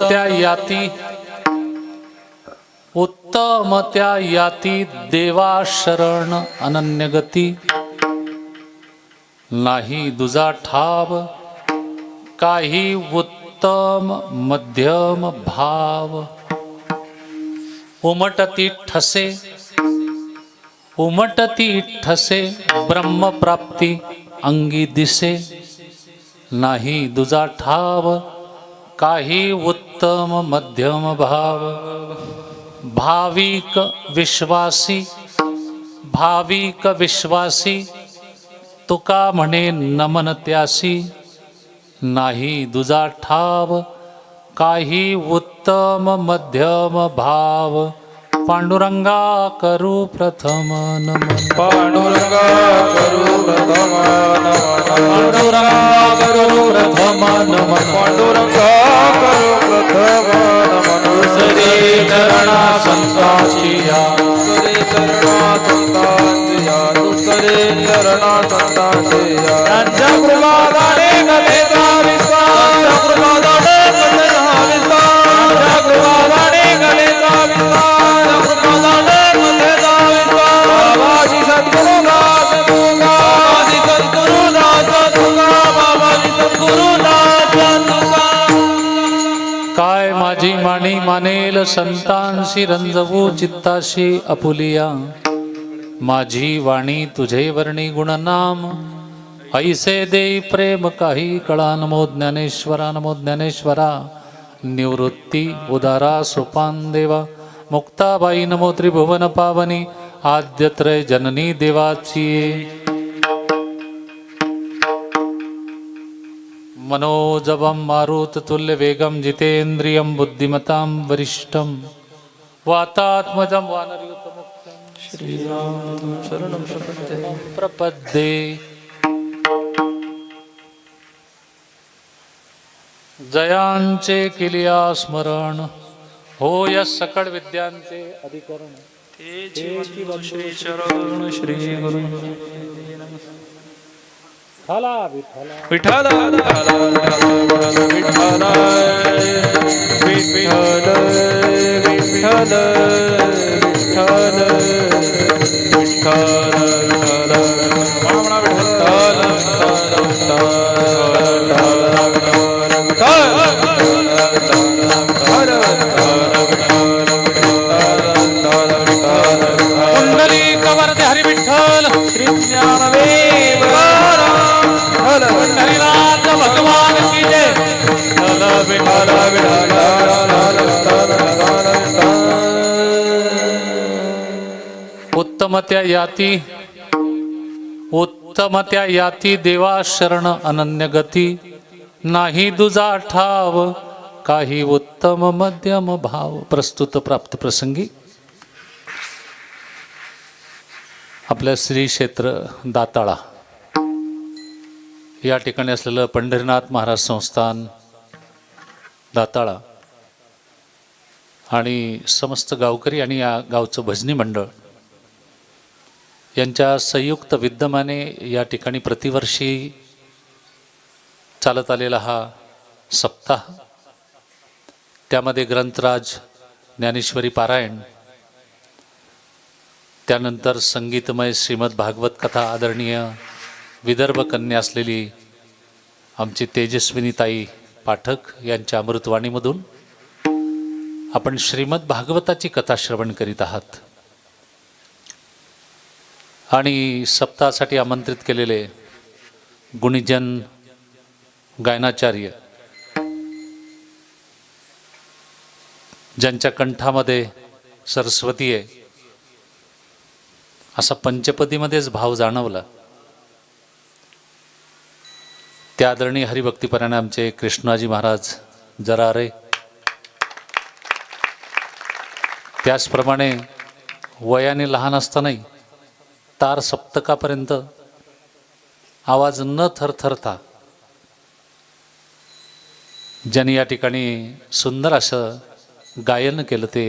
त्या याती उत्तम त्या याती देवा शरण अनन्यगती नाही दुजा ठाव काही उत्तम मध्यम भाव उमटती ठसे ब्रह्मप्राप्ती अंगी दिसे नाही दुजा ठाव काही उत्तम मध्यम भाव भाविक विश्वासी तुका म्हणे नमन त्यासी नाही दुजा ठाव काही उत्तम मध्यम भाव पांडुरंगा करू प्रथम नमन पांडुरंगा करू प्रथम नमन पांडुरंगा करू प्रथम नमन पांडुरंगा करू प्रथम नमन दुसरे चरणा संतांची या दुसरे चरणा संतांचे या दुसरे चरणा संतांचे या त्यांच्या कृपादाने गलेचा विस्तार कृपादाने गलेचा विस्तार कृपादाने गलेचा विस्तार कृपादाने गलेचा विस्तार बाबाजी सद्गुरु दास तुका बाबाजी सद्गुरु दास तुका बाबाजी सद्गुरु दास तुका काय माझी माणी मानेल संतांशी रंजवू चित्ताशी अपुलिया माझी वाणी तुझे वर्णी गुणनाम ऐसे देई प्रेम काही कळा नमो ज्ञानेश्वरा निवृत्ती उदारा सोपान देवा मुक्ताबाई नमो त्रिभुवन पावनी आद्यत्रय जननी देवाची मनोजवं मारुततुल्य वेगं जितेन्द्रियं बुद्धिमतां वरिष्ठं वातात्मजं वानरयुतमुक्तं श्रीराम शरणं प्रपद्ये जयांचे किलिया स्मरण होय सकळ विद्यांचे अधिकरण श्री शरण श्री गुरु विठ्ठला विठ्ठला विठ्ठल विठ्ठल विठ्ठल विठ्ठल कुंडली कवरते हरी विठ्ठल श्री ज्ञानदेव पंढरीनाथ भगवान की जय उत्तम त्या याती देवा शरण अनन्यगती नाही दुजा ठाव काही उत्तम मध्यम भाव प्रस्तुत प्राप्त प्रसंगी आपल्या श्री क्षेत्र दाताळा या ठिकाणी असलेलं पंढरीनाथ महाराज संस्थान दाताळा आणि समस्त गावकरी आणि या गावचं भजनी मंडळ यांच्या संयुक्त विद्यमाने या ठिकाणी प्रतिवर्षी चालत आलेला हा सप्ताह, त्यामध्ये ग्रंथराज ज्ञानेश्वरी पारायण, त्यानंतर संगीतमय श्रीमद भागवत कथा आदरणीय विदर्भ कन्या असलेली आमची तेजस्विनी ताई पाठक यांच्या अमृतवाणीमधून आपण श्रीमद भागवताची कथा श्रवण करीत आहात. आणि सप्ताहासाठी आमंत्रित केलेले गुणीजन गायनाचार्य ज्यांच्या कंठामध्ये सरस्वती आहे असा पंचपदीमध्येच भाव जाणवला, त्या आदरणीय हरिभक्तीपरायण आमचे कृष्णाजी महाराज जरारे, त्याचप्रमाणे वयाने लहान असतानाही तार सप्तकापर्यंत आवाज न थरथरता ज्यांनी या ठिकाणी सुंदर असं गायन केलं ते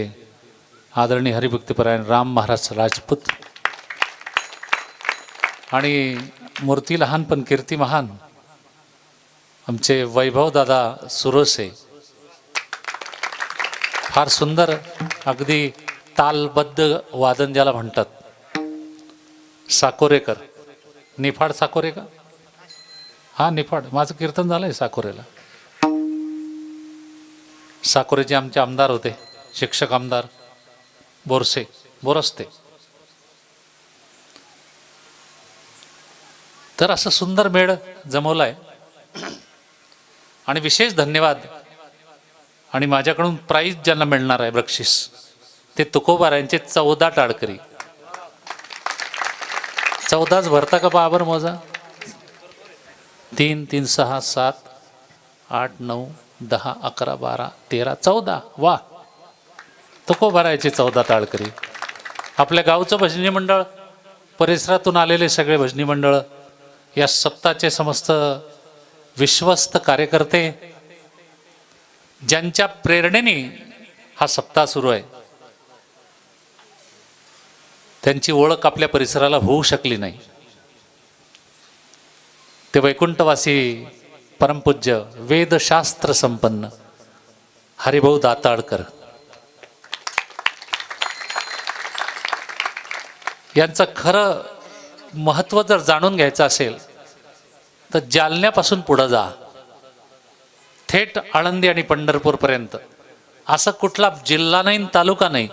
आदरणीय हरिभक्तीपरायण राम महाराज राजपूत. आणि मूर्ती लहान पण कीर्ती महान आमचे वैभव दादा सुरोसे फार सुंदर अगदी तालबद्ध वादन ज्याला म्हणतात, साकोरेकर. निफाड साकोरे का? हा निफाड. माझं कीर्तन झालंय साकोरेला. साकोरेचे आमचे आमदार होते, शिक्षक आमदार बोरस्ते. तर असं सुंदर मेळ जमवलाय आणि विशेष धन्यवाद. आणि माझ्याकडून प्राईज ज्यांना मिळणार आहे बक्षीस, ते तुकोबारायांचे 14 टाळकरी. 14च भरता का बाबर मोजा? 3 3 6 7 8 9 10 11 12 13 14. वा, तुकोबारायचे 14 टाळकरी. आपल्या गावचं भजनी मंडळ, परिसरातून आलेले सगळे भजनी मंडळ, या सप्ताहाचे समस्त विश्वस्त कार्यकर्ते, ज्यांच्या प्रेरणेने हा सप्ताह सुरू आहे, त्यांची ओळख आपल्या परिसराला होऊ शकली नाही. ते वैकुंठवासी परमपूज्य वेदशास्त्र संपन्न हरिभाऊ दाताळकर यांचं खरं महत्त्व जर जाणून घ्यायचं असेल तर जालन्यापासून पुढं जा, थेट आळंदी आणि पंढरपूरपर्यंत. असं कुठला जिल्हा नाही, तालुका नाही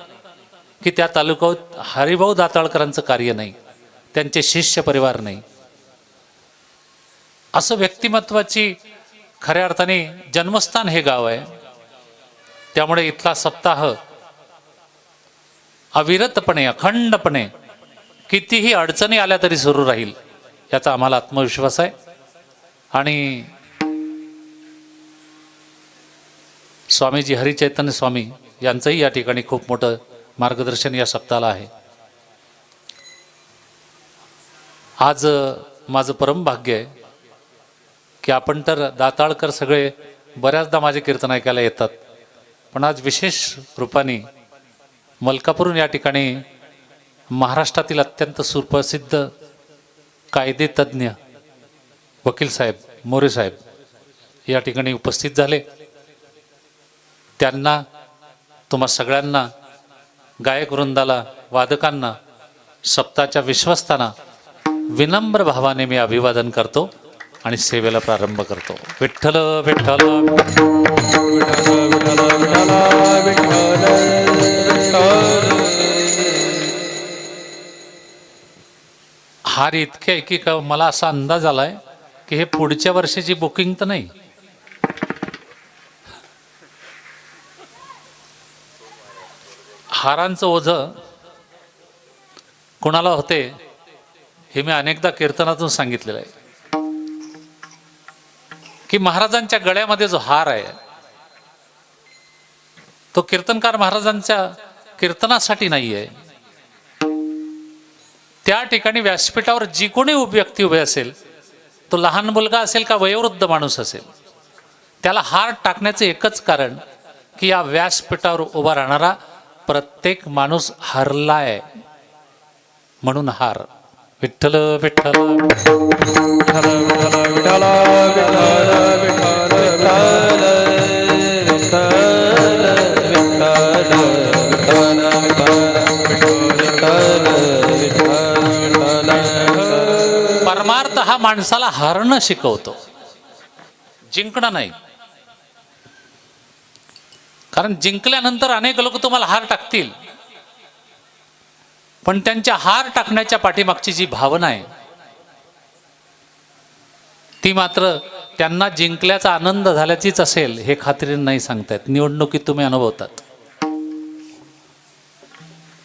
की त्या तालुक्यात हरिभाऊ दाताळकरांचं कार्य नाही, त्यांचे शिष्य परिवार नाही. असं व्यक्तिमत्वाची खऱ्या अर्थाने जन्मस्थान हे गाव आहे. त्यामुळे इथला सप्ताह अविरतपणे, अखंडपणे, कितीही अडचणी आल्या तरी सुरू राहील, याचा आम्हाला आत्मविश्वास आहे. आणि स्वामीजी हरिचैतन्य स्वामी यांचंही या ठिकाणी खूप मोठं मार्गदर्शन या सप्ताहाला आहे. आज माझं परम भाग्य आहे की आपण तर दाताळकर सगळे बऱ्याचदा माझे कीर्तन ऐकायला येतात, पण आज विशेष रूपाने मलकापूरून या ठिकाणी महाराष्ट्रातील अत्यंत सुप्रसिद्ध कायदेतज्ञ वकील साहेब मोरे साहेब या ठिकाणी उपस्थित झाले. त्यांना, तुम्हा सगळ्यांना, गायक वृंदाला, वादकांना, सप्ताच्या विश्वस्तांना विनम्र भावाने मी अभिवादन करतो आणि सेवेला प्रारंभ करतो. विठ्ठल विठ्ठल हार इतके आहे की मला असा अंदाज आलाय की हे पुढच्या वर्षीची बुकिंग तर नाही. हारांचं ओझं कुणाला होते हे मी अनेकदा कीर्तनातून सांगितलेलं आहे की महाराजांच्या गळ्यामध्ये जो हार आहे तो कीर्तनकार महाराजांच्या कीर्तनासाठी नाही आहे. त्या ठिकाणी व्यासपीठावर जी कोणी व्यक्ती उभे असेल, तो लहान मुलगा असेल का वयोवृद्ध माणूस असेल, त्याला हार टाकण्याचं एकच कारण की या व्यासपीठावर उभा राहणारा प्रत्येक माणूस हरलाय म्हणून हार. विठ्ठल विठ्ठल परमार्थ हा माणसाला हरणं शिकवतो, जिंकणं नाही. कारण जिंकल्यानंतर अनेक लोक तुम्हाला हार टाकतील, पण त्यांच्या हार टाकण्याच्या पाठीमागची जी भावना आहे ती मात्र त्यांना जिंकल्याचा आनंद झाल्याचीच असेल हे खात्रीने नाही सांगतायत. निवडणुकीत तुम्ही अनुभवतात.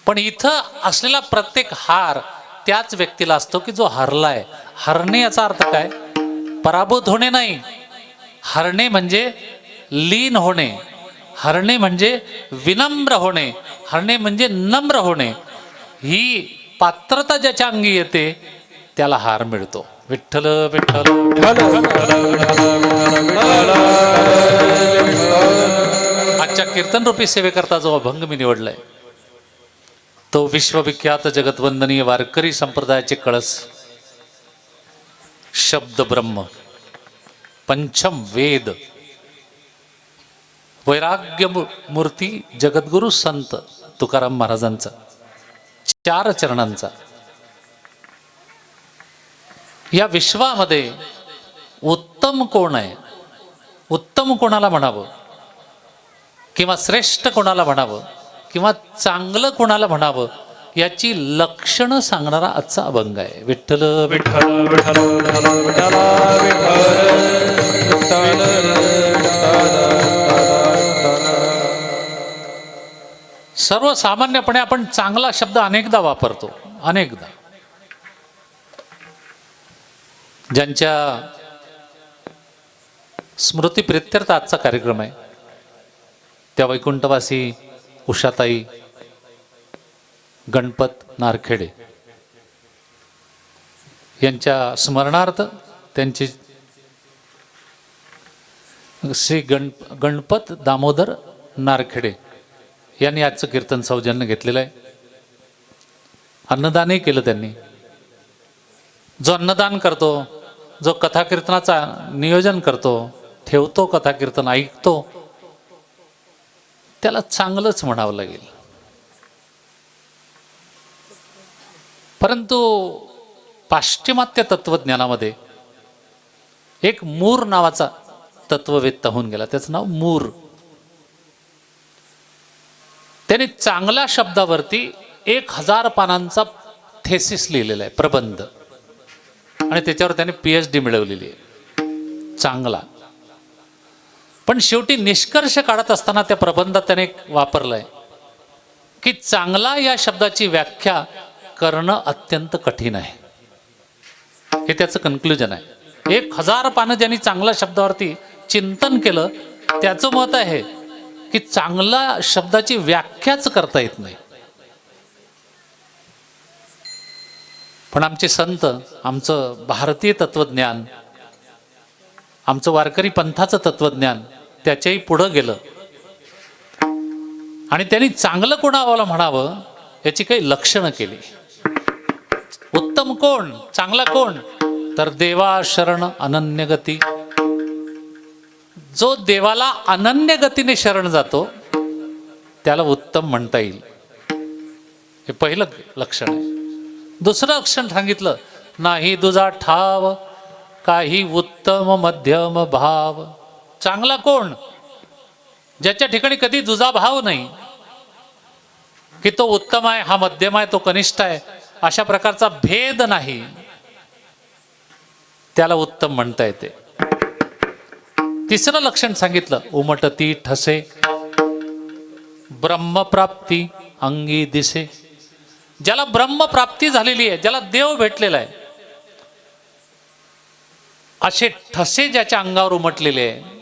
पण इथं असलेला प्रत्येक हार त्याच व्यक्तीला असतो की जो हरलाय. हरणे याचा अर्थ काय? पराभूत होणे नाही. हरणे म्हणजे लीन होणे, हरणे म्हणजे विनम्र होणे, हरणे म्हणजे नम्र होणे. ही पात्रता ज्याच्या अंगी येते त्याला हार मिळतो. विठ्ठल विठ्ठल आजच्या कीर्तन रूपी सेवेकरता जो अभंग मी निवडलाय तो विश्वविख्यात जगतवंदनीय वारकरी संप्रदायाचे कळस, शब्द ब्रह्म, पंचम वेद, वैराग्य मूर्ती जगद्गुरु संत तुकाराम महाराजांचा 4 चरणांचा. या विश्वामध्ये उत्तम कोण आहे, उत्तम कोणाला म्हणावं किंवा श्रेष्ठ कोणाला म्हणावं किंवा चांगलं कोणाला म्हणावं याची लक्षणं सांगणारा आजचा अभंग आहे. विठ्ठल विठ्ठल विठ्ठल विठ्ठल विठ्ठल सर्वसामान्यपणे आपण चांगला शब्द अनेकदा वापरतो, अनेकदा. ज्यांच्या स्मृती प्रित्यर्थ आजचा कार्यक्रम आहे त्या वैकुंठवासी उषाताई गणपत नारखेडे यांच्या स्मरणार्थ त्यांची श्री गणपत दामोदर नारखेडे यांनी आजचं कीर्तन सौजन्य घेतलेलं आहे. अन्नदानही केलं त्यांनी. जो अन्नदान करतो, जो कथा कीर्तनाचा नियोजन करतो, ठेवतो कथा कीर्तन, ऐकतो, त्याला चांगलंच म्हणावं लागेल. परंतु पाश्चिमात्य तत्वज्ञानामध्ये एक मूर नावाचा तत्ववेत्ता होऊन गेला, त्याचं नाव मूर. त्याने चांगल्या शब्दावरती 1000 पानांचा थेसिस लिहिलेला आहे, प्रबंध, आणि त्याच्यावर त्याने PhD मिळवलेली आहे. चांगला. पण शेवटी निष्कर्ष काढत असताना त्या प्रबंधात त्याने वापरलंय की चांगला या शब्दाची व्याख्या करणं अत्यंत कठीण आहे. हे त्याचं कन्क्लुजन आहे. 1000 पानं ज्यांनी चांगल्या शब्दावरती चिंतन केलं त्याचं मत आहे की चांगला शब्दाची व्याख्याच करता येत नाही. पण आमचे संत, आमचं भारतीय तत्वज्ञान, आमचं वारकरी पंथाचं तत्वज्ञान त्याच्याही पुढं गेलं आणि त्यांनी चांगलं कोणाला म्हणावं याची काही लक्षणं केली. उत्तम कोण, चांगला कोण, तर देवा शरण अनन्य गती. जो देवाला अनन्य गतीने शरण जातो त्याला उत्तम म्हणता येईल. हे पहिलं लक्षण आहे. दुसरं लक्षण सांगितलं, नाही दुजा ठाव काही उत्तम मध्यम भाव. चांगला कोण, ज्याच्या ठिकाणी कधी दुजा भाव नाही, की तो उत्तम आहे, हा मध्यम आहे, तो कनिष्ठ आहे, अशा प्रकारचा भेद नाही, त्याला उत्तम म्हणता येते. तिसरं लक्षण सांगितलं, उमटती ठसे ब्रह्मप्राप्ती अंगी दिसे. ज्याला ब्रह्मप्राप्ती झालेली आहे, ज्याला देव भेटलेला आहे, असे ठसे ज्याच्या अंगावर उमटलेले आहे,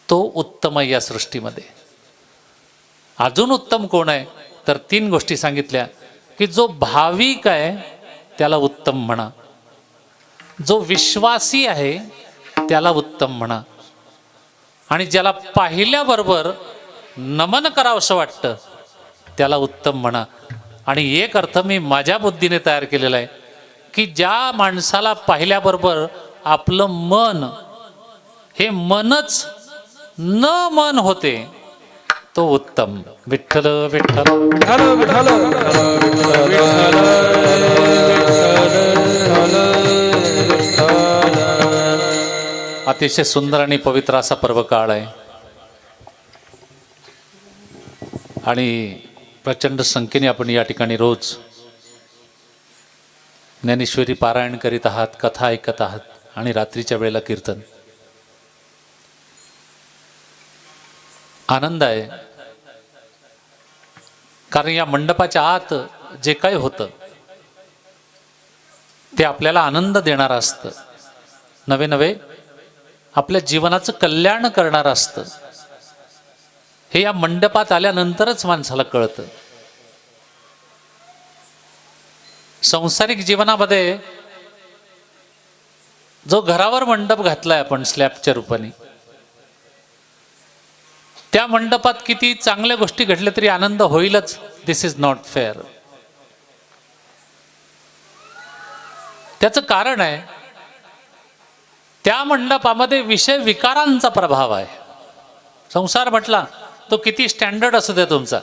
तो उत्तम आहे या सृष्टीमध्ये. अजून उत्तम कोण आहे, तर 3 गोष्टी सांगितल्या की जो भाविक आहे त्याला उत्तम म्हणा, जो विश्वासी आहे त्याला उत्तम म्हणा, आणि ज्याला पाहिल्याबरोबर नमन करावंसं वाटतं त्याला उत्तम म्हणा. आणि एक अर्थ मी माझ्या बुद्धीने तयार केलेला आहे की ज्या माणसाला पाहिल्याबरोबर आपलं मन हे मनच न मन होते तो उत्तम. विठ्ठल विठ्ठल विठ्ठल विठ्ठल अतिशय सुंदर आणि पवित्र असा पर्व काळ आहे आणि प्रचंड संख्येने आपण या ठिकाणी रोज ज्ञानेश्वरी पारायण करीत आहात, कथा ऐकत आहात आणि रात्रीच्या वेळेला कीर्तन. आनंद आहे, कारण या मंडपाच्या आत जे काही होतं ते आपल्याला आनंद देणारं असतं, नवे नवे आपल्या जीवनाचं कल्याण करणारं असतं. हे या मंडपात आल्यानंतरच माणसाला कळतं. सांसारिक जीवनामध्ये जो घरावर मंडप घातलाय आपण स्लॅबच्या रूपाने, त्या मंडपात किती चांगल्या गोष्टी घडल्या तरी आनंद होईलच. दिस इज नॉट फेअर. त्याचं कारण आहे त्या मंडपामध्ये विषय विकारांचा प्रभाव आहे. संसार म्हटला तो किती स्टँडर्ड असू द्या तुमचा,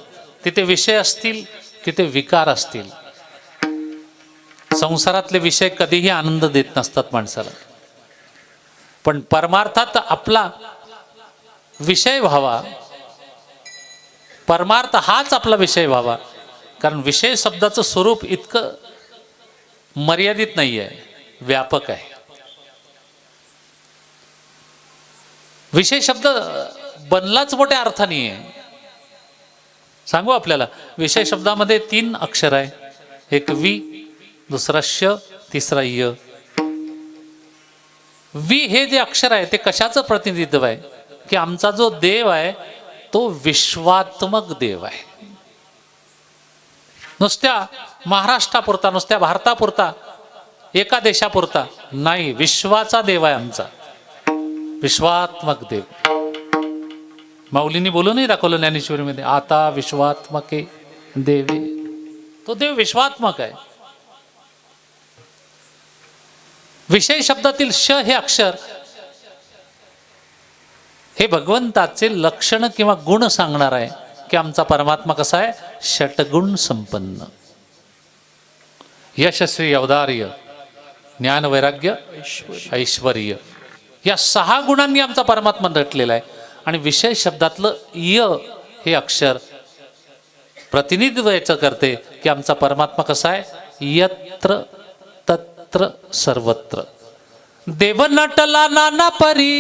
तिथे विषय असतील, तिथे विकार असतील. संसारातले विषय कधीही आनंद देत नसतात माणसाला. पण परमार्थात आपला विषय व्हावा, परमार्थ हाच आपला विषय व्हावा. कारण विषय शब्दाचं स्वरूप इतकं मर्यादित नाही आहे, व्यापक आहे. विषय शब्द बनलाच मोठ्या अर्थाने आहे. सांगू आपल्याला, विषय शब्दामध्ये 3 अक्षर आहे. एक वि, दुसरा श, तिसरा य. वि हे जे अक्षर आहे ते कशाचं प्रतिनिधित्व आहे की आमचा जो देव आहे तो विश्वात्मक देव आहे. नुसत्या महाराष्ट्रापुरता, नुसत्या भारतापुरता, एका देशापुरता नाही, विश्वाचा देव आहे आमचा, विश्वात्मक देव. माऊलींनी बोलू नाही दाखवलं ज्ञानेश्वरीमध्ये, आता विश्वात्मके देवे. तो देव विश्वात्मक आहे. विषय शब्दातील श हे अक्षर हे भगवंताचे लक्षण किंवा गुण सांगणार आहे की आमचा परमात्मा कसा आहे, षटगुण संपन्न. यशस्वी, औदार्य, ज्ञान, वैराग्य, ऐश्वर्य, या 6 गुणांनी आमचा परमात्मा नटलेला आहे. आणि विषय शब्दातलं य हे अक्षर प्रतिनिधित्व याचं करते की आमचा परमात्मा कसा आहे, यत्र तत्र सर्वत्र. देव नटला नाना परी,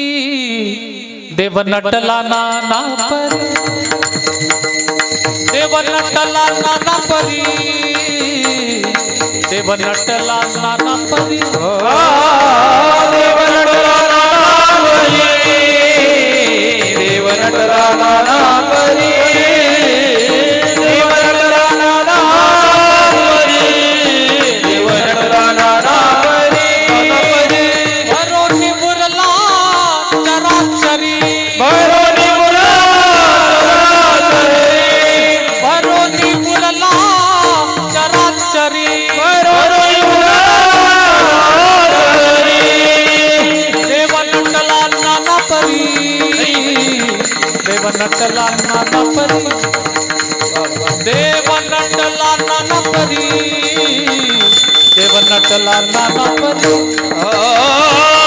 देव नटला नाना परी, देव नटला नाना परी, देव नटला नाना परी, देव नटला नाना परी, देव नटला नाना परी, देव नटला नाना परी, देव नटला नाना परी. भरोनी मुरला चराचरी, भरोनी मुरला चराचरी, भरोनी मुरला चराचरी, भरोनी मुरला चराचरी. देव नटला नाना परी, देव नटला नाना परी, देव नटला नाना परी, देव नटला नाना परी.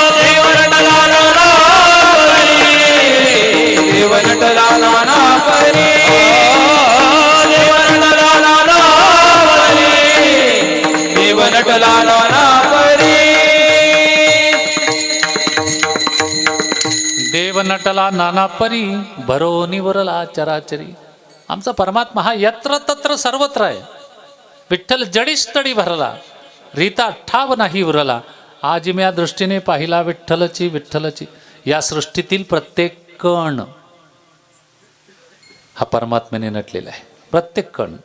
देव नटला नाना परी, देव नटला नाना परी, देव नटला नाना परी, देव नटला नाना परी. देव नटला नाना परी, भरोनी वरला चराचरी. आमचा परमात्मा हा यत्र तत्र सर्वत्र आहे. विठ्ठल जडीस तडी भरला, रीता ठाव नाही उरला. आज मी या दृष्टीने पाहिला विठ्ठलची, विठ्ठलची. या सृष्टीतील प्रत्येक कण हा परमात्म्याने नटलेला आहे, प्रत्येक कण.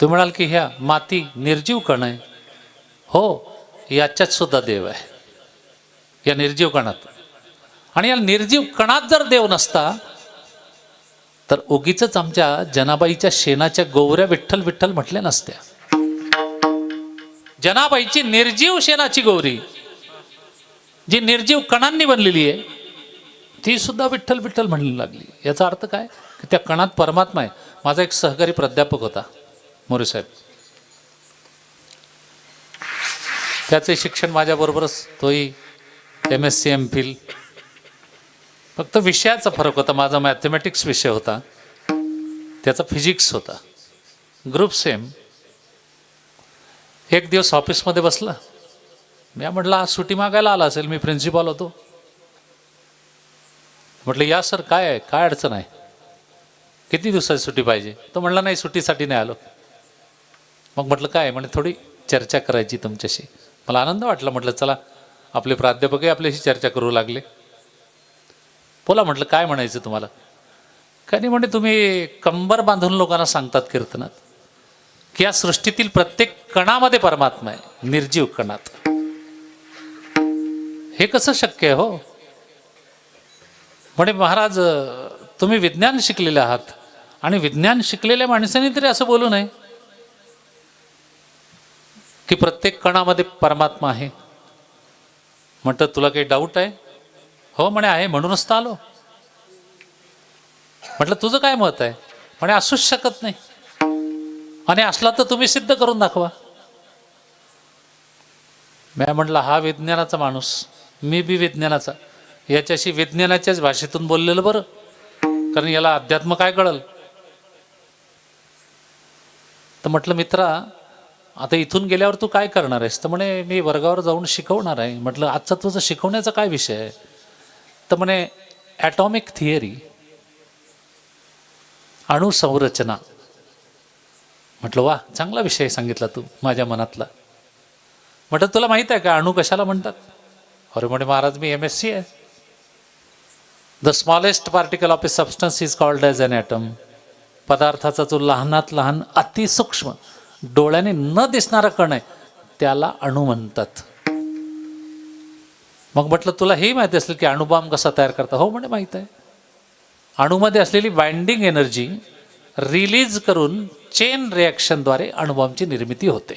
तू म्हणाल की ह्या माती निर्जीव कण आहे. हो, याच्यात सुद्धा देव आहे, या निर्जीव कणात. आणि या निर्जीव कणात जर देव नसता तर उगीच आमच्या जनाबाईच्या शेणाच्या गोवऱ्या विठ्ठल विठ्ठल म्हटल्या नसत्या. जनाबाईची निर्जीव शेणाची गोवरी जी निर्जीव कणांनी बनलेली आहे ती सुद्धा विठ्ठल विठ्ठल म्हणू लागली. याचा अर्थ काय की त्या कणात परमात्मा आहे. माझा एक सहकारी प्राध्यापक होता, मोरे साहेब. त्याचे शिक्षण माझ्याबरोबरच, तोही MSc MPhil. फक्त विषयाचा फरक होता. माझा मॅथमॅटिक्स विषय होता, त्याचा फिजिक्स होता. Group same. एक दिवस ऑफिसमध्ये बसला. मी म्हटलं आज सुट्टी मागायला आला असेल, मी प्रिन्सिपॉल होतो. म्हटलं या सर, काय आहे, काय अडचण आहे, किती दिवसाची सुट्टी पाहिजे. तो म्हणला नाही, सुट्टीसाठी नाही आलो. मग म्हटलं काय, म्हणजे थोडी चर्चा करायची तुमच्याशी. मला आनंद वाटला. म्हटलं चला, आपले प्राध्यापकही आपल्याशी चर्चा करू लागले. बोला म्हटलं, काय म्हणायचं तुम्हाला. काय नाही म्हणे, तुम्ही कंबर बांधून लोकांना सांगतात कीर्तनात की या सृष्टीतील प्रत्येक कणामध्ये परमात्मा आहे, निर्जीव कणात. हे कसं शक्य आहे हो. म्हणे महाराज, तुम्ही विज्ञान शिकलेले आहात आणि विज्ञान शिकलेल्या माणसाने तरी असं बोलू नये की प्रत्येक कणामध्ये परमात्मा आहे. म्हटलं तुला काही डाऊट आहे. हो म्हणे आहे, म्हणूनच तर आलो. म्हटलं तुझं काय मत आहे? म्हणे असूच शकत नाही, आणि असला तर तुम्ही सिद्ध करून दाखवा. मी म्हटलं हा विज्ञानाचा माणूस, मी बी विज्ञानाचा, याच्याशी विज्ञानाच्याच भाषेतून बोललेलं बरं, कारण याला अध्यात्म काय कळल. तर म्हटलं मित्रा, आता इथून गेल्यावर तू काय करणार आहेस? तर म्हणे मी वर्गावर जाऊन शिकवणार आहे. म्हटलं आजचा तुझं शिकवण्याचा काय विषय आहे? तर म्हणे ॲटॉमिक थिअरी, अणुसंरचना. म्हटलं वा, चांगला विषय सांगितला तू माझ्या मनातला. म्हटलं तुला माहीत आहे का अणू कशाला म्हणतात? अरे म्हणे महाराज मी MSc आहे. The smallest particle of a substance is called as an atom. पदार्थाचा जो लहानात लहान अतिसूक्ष्म डोळ्याने न दिसणारा कण आहे त्याला अणू म्हणतात. मग म्हटलं तुला हेही माहिती असेल की अणुबॉम्ब कसा तयार करतात? हो म्हणे माहीत आहे. अणूमध्ये असलेली बाइंडिंग एनर्जी रिलीज करून चेन रिॲक्शनद्वारे अणुबॉम्बची निर्मिती होते.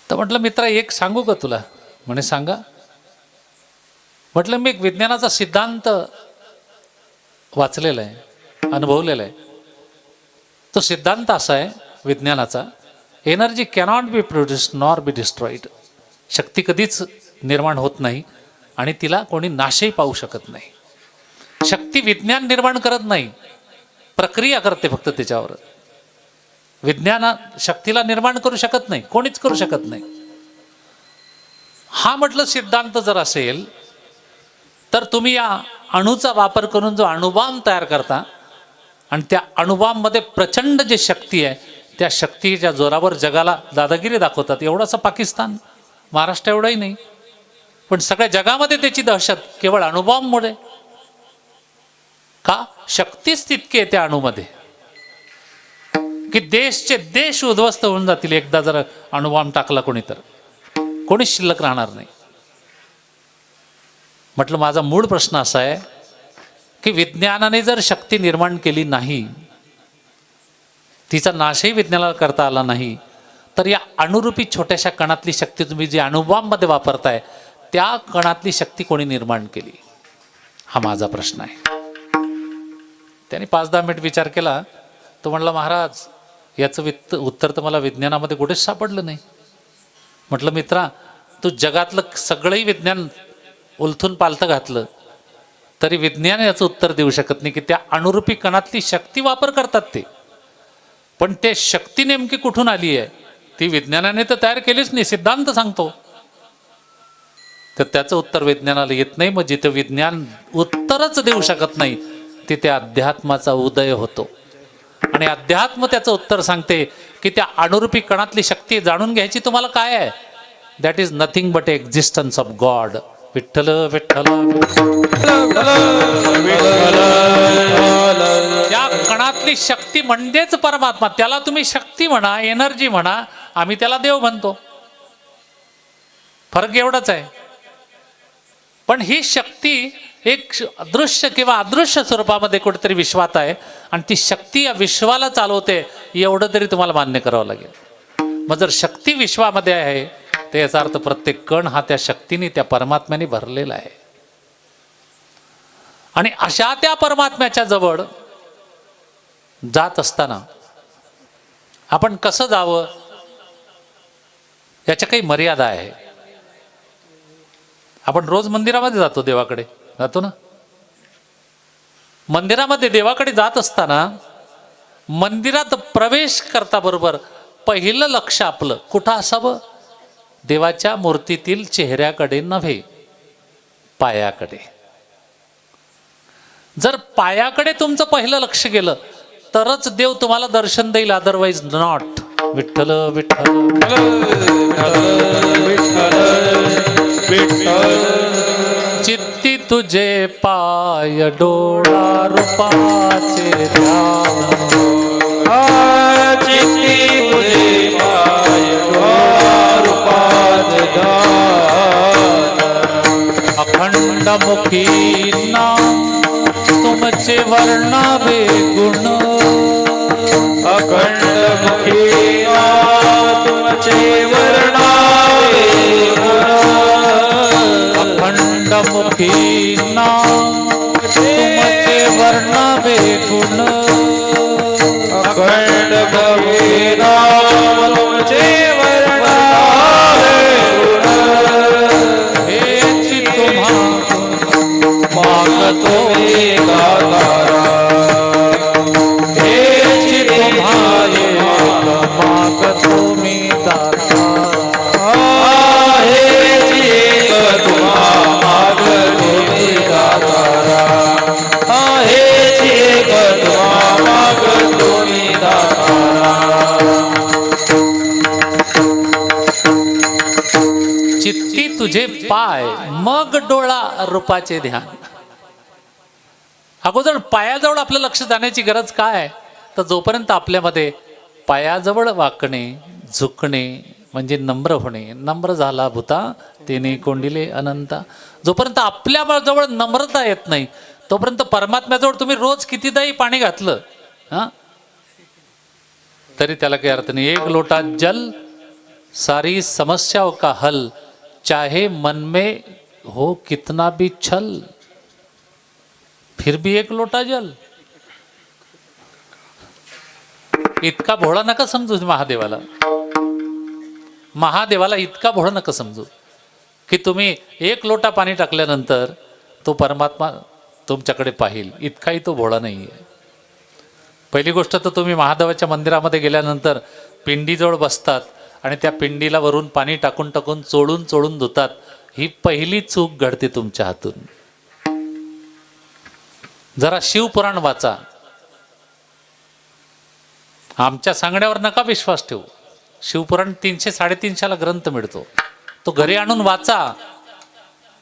तर म्हटलं मित्रा एक सांगू का तुला? म्हणे सांगा. म्हटलं मी एक विज्ञानाचा सिद्धांत वाचलेला आहे, अनुभवलेला आहे. तो सिद्धांत असा आहे विज्ञानाचा, energy cannot be produced nor be destroyed. शक्ती कधीच निर्माण होत नाही आणि तिला कोणी नाशही पाहू शकत नाही. शक्ती विज्ञान निर्माण करत नाही, प्रक्रिया करते फक्त त्याच्यावर. विज्ञान शक्तीला निर्माण करू शकत नाही, कोणीच करू शकत नाही. हा म्हटलं सिद्धांत जर असेल तर तुम्ही या अणूचा वापर करून जो अणुबॉम्ब तयार करता आणि त्या अणुबॉम्बमध्ये प्रचंड जी शक्ती आहे त्या शक्तीच्या जोरावर जगाला दादागिरी दाखवतात. एवढासा पाकिस्तान, महाराष्ट्र एवढाही नाही, पण सगळ्या जगामध्ये त्याची दहशत केवळ अणुबॉम्बमुळे. का? शक्तीच तितकी आहे त्या अणूमध्ये की देशचे देश उद्ध्वस्त होऊन जातील एकदा जर अणुबॉम्ब टाकला कोणी तर, कोणीच शिल्लक राहणार नाही. म्हटलं माझा मूळ प्रश्न असा आहे की विज्ञानाने जर शक्ती निर्माण केली नाही, तिचा नाशही विज्ञानाला करता आला नाही, तर या अणुरूपी छोट्याशा कणातली शक्ती तुम्ही जी अणुबॉम्बमध्ये वापरताय त्या कणातली शक्ती कोणी निर्माण केली? हा माझा प्रश्न आहे. त्याने 5-10 मिनिट विचार केला. तो म्हणला महाराज याचं उत्तर तर मला विज्ञानामध्ये कुठेच सापडलं नाही. म्हटलं मित्रा तू जगातलं सगळंही विज्ञान उलथून पालथं घातलं तरी विज्ञान याचं उत्तर देऊ शकत नाही की त्या अणुरूपी कणातली शक्ती वापर करतात ते, पण ते शक्ती नेमकी कुठून आली आहे ती विज्ञानाने तर तयार केलीच नाही. सिद्धांत सांगतो तर त्याचं उत्तर विज्ञानाला येत नाही. मग जिथे विज्ञान उत्तरच देऊ शकत नाही तिथे अध्यात्माचा उदय होतो आणि अध्यात्म त्याचं उत्तर सांगते की त्या अणुरूपी कणातली शक्ती जाणून घ्यायची तुम्हाला काय आहे. That is nothing but existence of God. Vitthal Vitthal. त्या कणातली शक्ती म्हणजेच परमात्मा. त्याला तुम्ही शक्ती म्हणा, एनर्जी म्हणा, आम्ही त्याला देव म्हणतो. फरक एवढाच आहे. पण ही शक्ती एक दृश्य किंवा अदृश्य स्वरूपामध्ये कुठेतरी विश्वात आहे आणि ती शक्ती या विश्वाला चालवते एवढं तरी तुम्हाला मान्य करावं लागेल. मग जर शक्ती विश्वामध्ये आहे तर याचा अर्थ प्रत्येक कण हा त्या शक्तीने, त्या परमात्म्याने भरलेला आहे. आणि अशा त्या परमात्म्याच्या जवळ जात असताना आपण कसं जावं याच्या काही मर्यादा आहे. आपण रोज मंदिरामध्ये जातो, देवाकडे जातो ना. मंदिरामध्ये देवाकडे जात असताना मंदिरात प्रवेश करता बरोबर पहिलं लक्ष आपलं कुठं असावं? देवाच्या मूर्तीतील चेहऱ्याकडे नव्हे, पायाकडे. जर पायाकडे तुमचं पहिलं लक्ष गेलं तरच देव तुम्हाला दर्शन देईल, अदरवाईज नॉट. विठ्ठल विठ्ठल चित्ती तुझे पाय डोळा रूपाचे ध्यान. चित्ती तुझे पाय डोळा रूपाचे ध्यान. अखंड मुखी नाम तुमचे वर्णावे गुण. अखंड मुखी तुमचे वर्णावे गुण. अखंड मुखी नाम तुमचे तुम्ही दातारा हेची तुम्हारे माग तुम्ही दाता हेची तुम्हा माग तुम्ही दातारा हेची तुम्हा माग तुम्ही दातारा चित्ती तुझे पाय मग डोळा रूपाचे ध्यान. अगोदर पायाजवळ आपलं लक्ष जाण्याची गरज काय? तर जोपर्यंत आपल्यामध्ये पायाजवळ वाकणे झुकणे म्हणजे नम्र होणे, नम्र झाला भूता तेने कोंडिले अनंता, जोपर्यंत आपल्या जवळ नम्रता येत नाही तोपर्यंत परमात्म्याजवळ तुम्ही रोज कितीदाही पाणी घातलं हां तरी त्याला काही अर्थ नाही. एक लोटा जल सारी समस्याओं का हल, चाहे मन में हो कितना भी छल, फिर भी एक लोटा जल. इतका भोळा नका समजू महादेवाला. महादेवाला इतका भोळा नका समजू की तुम्ही एक लोटा पाणी टाकल्यानंतर तो परमात्मा तुमच्याकडे पाहिल, इतकाही तो भोळा नाही आहे. पहिली गोष्ट तर तुम्ही महादेवाच्या मंदिरामध्ये गेल्यानंतर पिंडीजवळ बसतात आणि त्या पिंडीला वरून पाणी टाकून टाकून चोळून चोळून धुतात. ही पहिली चूक घडते तुमच्या हातून. जरा शिवपुराण वाचा. आमच्या सांगण्यावर नका विश्वास ठेवू. शिवपुराण 300-350 ग्रंथ मिळतो, तो घरी आणून वाचा.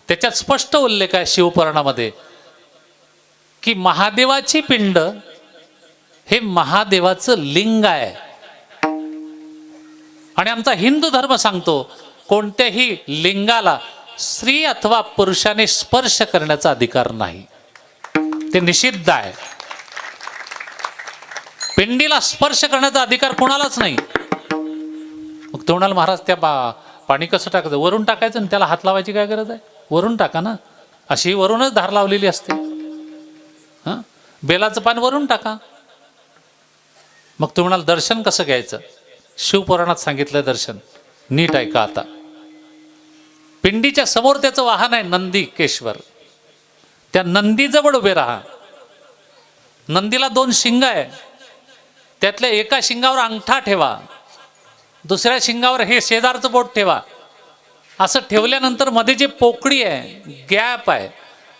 त्याच्यात स्पष्ट उल्लेख आहे शिवपुराणामध्ये की महादेवाची पिंड हे महादेवाचं लिंग आहे. आणि आमचा हिंदू धर्म सांगतो कोणत्याही लिंगाला स्त्री अथवा पुरुषाने स्पर्श करण्याचा अधिकार नाही, ते निषिद्ध आहे. पिंडीला स्पर्श करण्याचा अधिकार कोणालाच नाही. मग तो म्हणाल महाराज त्या पाणी कसं टाकायचं? वरून टाकायचं आणि त्याला हात लावायची काय गरज आहे? वरून टाका ना, अशी वरूनच धार लावलेली असते. हां, बेलाचं पान वरून टाका. मग तो म्हणाल दर्शन कसं घ्यायचं? शिवपुराणात सांगितलं दर्शन, नीट ऐका आता. पिंडीच्या समोर त्याचं वाहन आहे नंदीकेश्वर. त्या नंदीजवळ उभे राहा. नंदीला 2 शिंग आहे, त्यातल्या एका शिंगावर अंगठा ठेवा, दुसऱ्या शिंगावर हे शेजारचं बोट ठेवा. असं ठेवल्यानंतर मध्ये जे पोकळी आहे, गॅप आहे,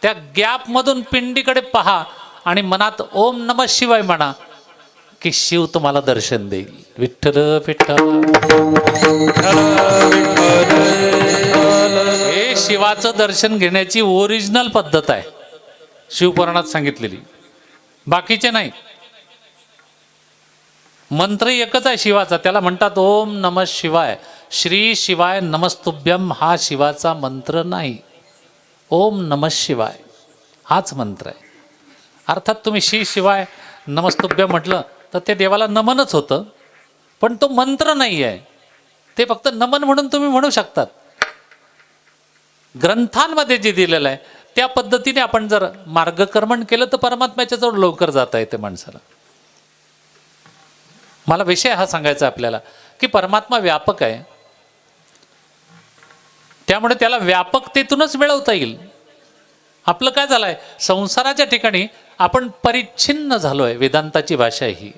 त्या गॅपमधून पिंडीकडे पहा आणि मनात ओम नमः शिवाय म्हणा की शिव तुम्हाला दर्शन देईल. विठ्ठल विठ्ठल. हे शिवाचं दर्शन घेण्याची ओरिजिनल पद्धत आहे, शिवपुराणात सांगितलेली, बाकीचे नाही. मंत्र एकच आहे शिवाचा, त्याला म्हणतात ओम नमः शिवाय. श्री शिवाय नमस्तुभ्यम हा शिवाचा मंत्र नाही, ओम नमः शिवाय हाच मंत्र आहे. अर्थात तुम्ही श्री शिवाय नमस्तुभ्यम म्हटलं तर ते देवाला नमनच होतं, पण तो मंत्र नाही आहे, ते फक्त नमन म्हणून तुम्ही म्हणू शकतात. ग्रंथांमध्ये जे दिलेलं आहे त्या पद्धतीने आपण जर मार्गक्रमण केलं तर परमात्म्याच्या जवळ लवकर जाता येते माणसाला. मला विषय हा सांगायचा आपल्याला की परमात्मा व्यापक आहे, त्यामुळे त्याला व्यापकतेतूनच मिळवता येईल. आपलं काय झालं आहे, संसाराच्या ठिकाणी आपण परिच्छिन्न झालो आहे. वेदांताची भाषा ही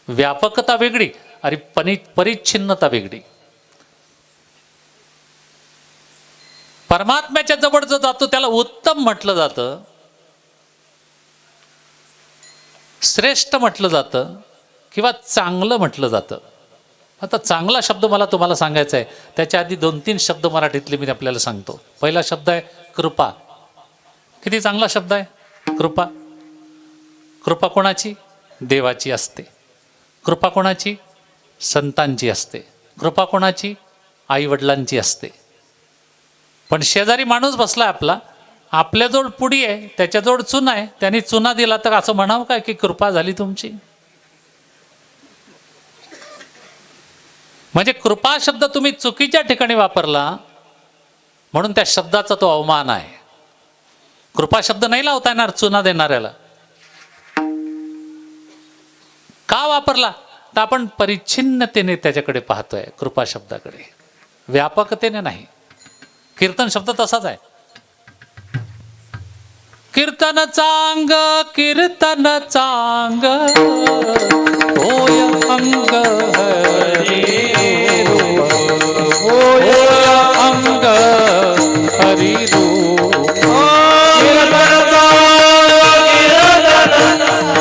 व्यापकता वेगळी आणि परिच्छिन्नता वेगळी. परमात्म्याच्या जवळ जो जातो त्याला उत्तम म्हटलं जातं, श्रेष्ठ म्हटलं जातं किंवा चांगलं म्हटलं जातं. आता चांगला शब्द मला तुम्हाला सांगायचा आहे, त्याच्या आधी 2-3 शब्द मराठीतले मी आपल्याला सांगतो. पहिला शब्द आहे कृपा. किती चांगला शब्द आहे कृपा. कृपा कोणाची? देवाची असते. कृपा कोणाची? संतांची असते. कृपा कोणाची? आई वडिलांची असते. पण शेजारी माणूस बसला आपला, आपल्याजवळ पुडी आहे, त्याच्याजवळ चुना आहे, त्यांनी चुना दिला तर असं म्हणावं काय की कृपा झाली तुमची? म्हणजे कृपा शब्द तुम्ही चुकीच्या ठिकाणी वापरला म्हणून त्या शब्दाचा तो अवमान आहे. कृपा शब्द नाही लावता येणार चुना देणाऱ्याला. का वापरला? तर आपण परिच्छिन्नतेने त्याच्याकडे पाहतोय, कृपा शब्दाकडे, व्यापकतेने नाही. कीर्तन शब्द तसाच आहे. कीर्तन चांग कीर्तन चांग होय अंग हरी रूप होय अंग हरी रूप कीर्तन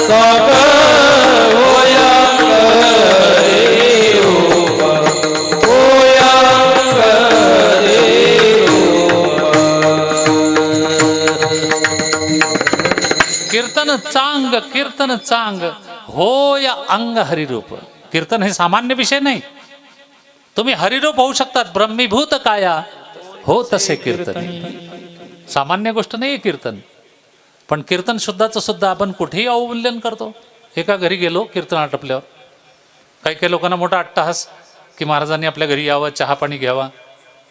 चांग होय अंग हरी रूप होय अंग हरी रूप कीर्तन चांग होय अंग हरिरूप. कीर्तन हे सामान्य विषय नाही. तुम्ही हरिरूप होऊ शकतात. ब्रह्मीभूत काया हो तसे कीर्तन. सामान्य गोष्ट नाही कीर्तन. पण कीर्तन सुद्धा आपण कुठेही अवमूल्यन करतो. एका घरी गेलो कीर्तन आटपल्यावर, काही काही लोकांना मोठा अट्टहास की महाराजांनी आपल्या घरी यावं, चहा पाणी घ्यावा.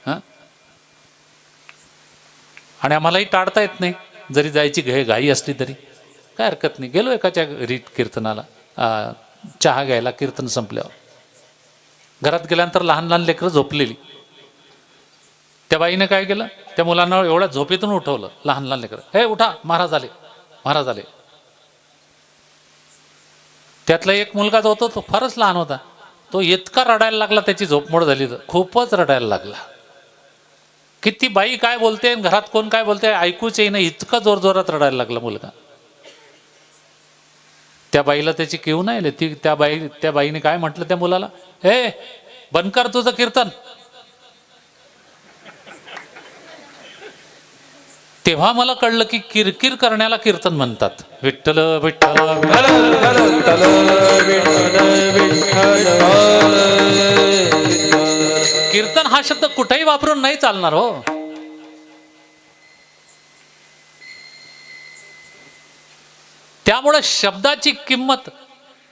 हां, आणि आम्हालाही टाळता येत नाही. जरी जायची घाई असली तरी काय हरकत नाही. गेलो एकाच्या घरी कीर्तनाला, चहा घ्यायला. कीर्तन संपल्यावर घरात गेल्यानंतर लहान लहान लेकरं झोपलेली. त्या बाईने काय केलं, त्या मुलांना एवढ्या झोपेतून उठवलं. लहान लहान लेकरं, हे उठा, महाराज आले, महाराज आले. त्यातला एक मुलगा जो होता तो फारच लहान होता. तो इतका रडायला लागला, त्याची झोपमोड झाली तर खूपच रडायला लागला. किती बाई काय बोलते, घरात कोण काय बोलते ऐकूच येईना, इतका जोरजोरात रडायला लागला मुलगा. त्या बाईला त्याची कीव नाही आली. ती त्या बाईने काय म्हटलं त्या मुलाला, हे बंद कर तुझं कीर्तन. तेव्हा मला कळलं की किरकिर करण्याला कीर्तन म्हणतात. विठ्ठल विठ्ठल कीर्तन हा शब्द कुठेही वापरून नाही चालणार हो. त्यामुळे शब्दाची किंमत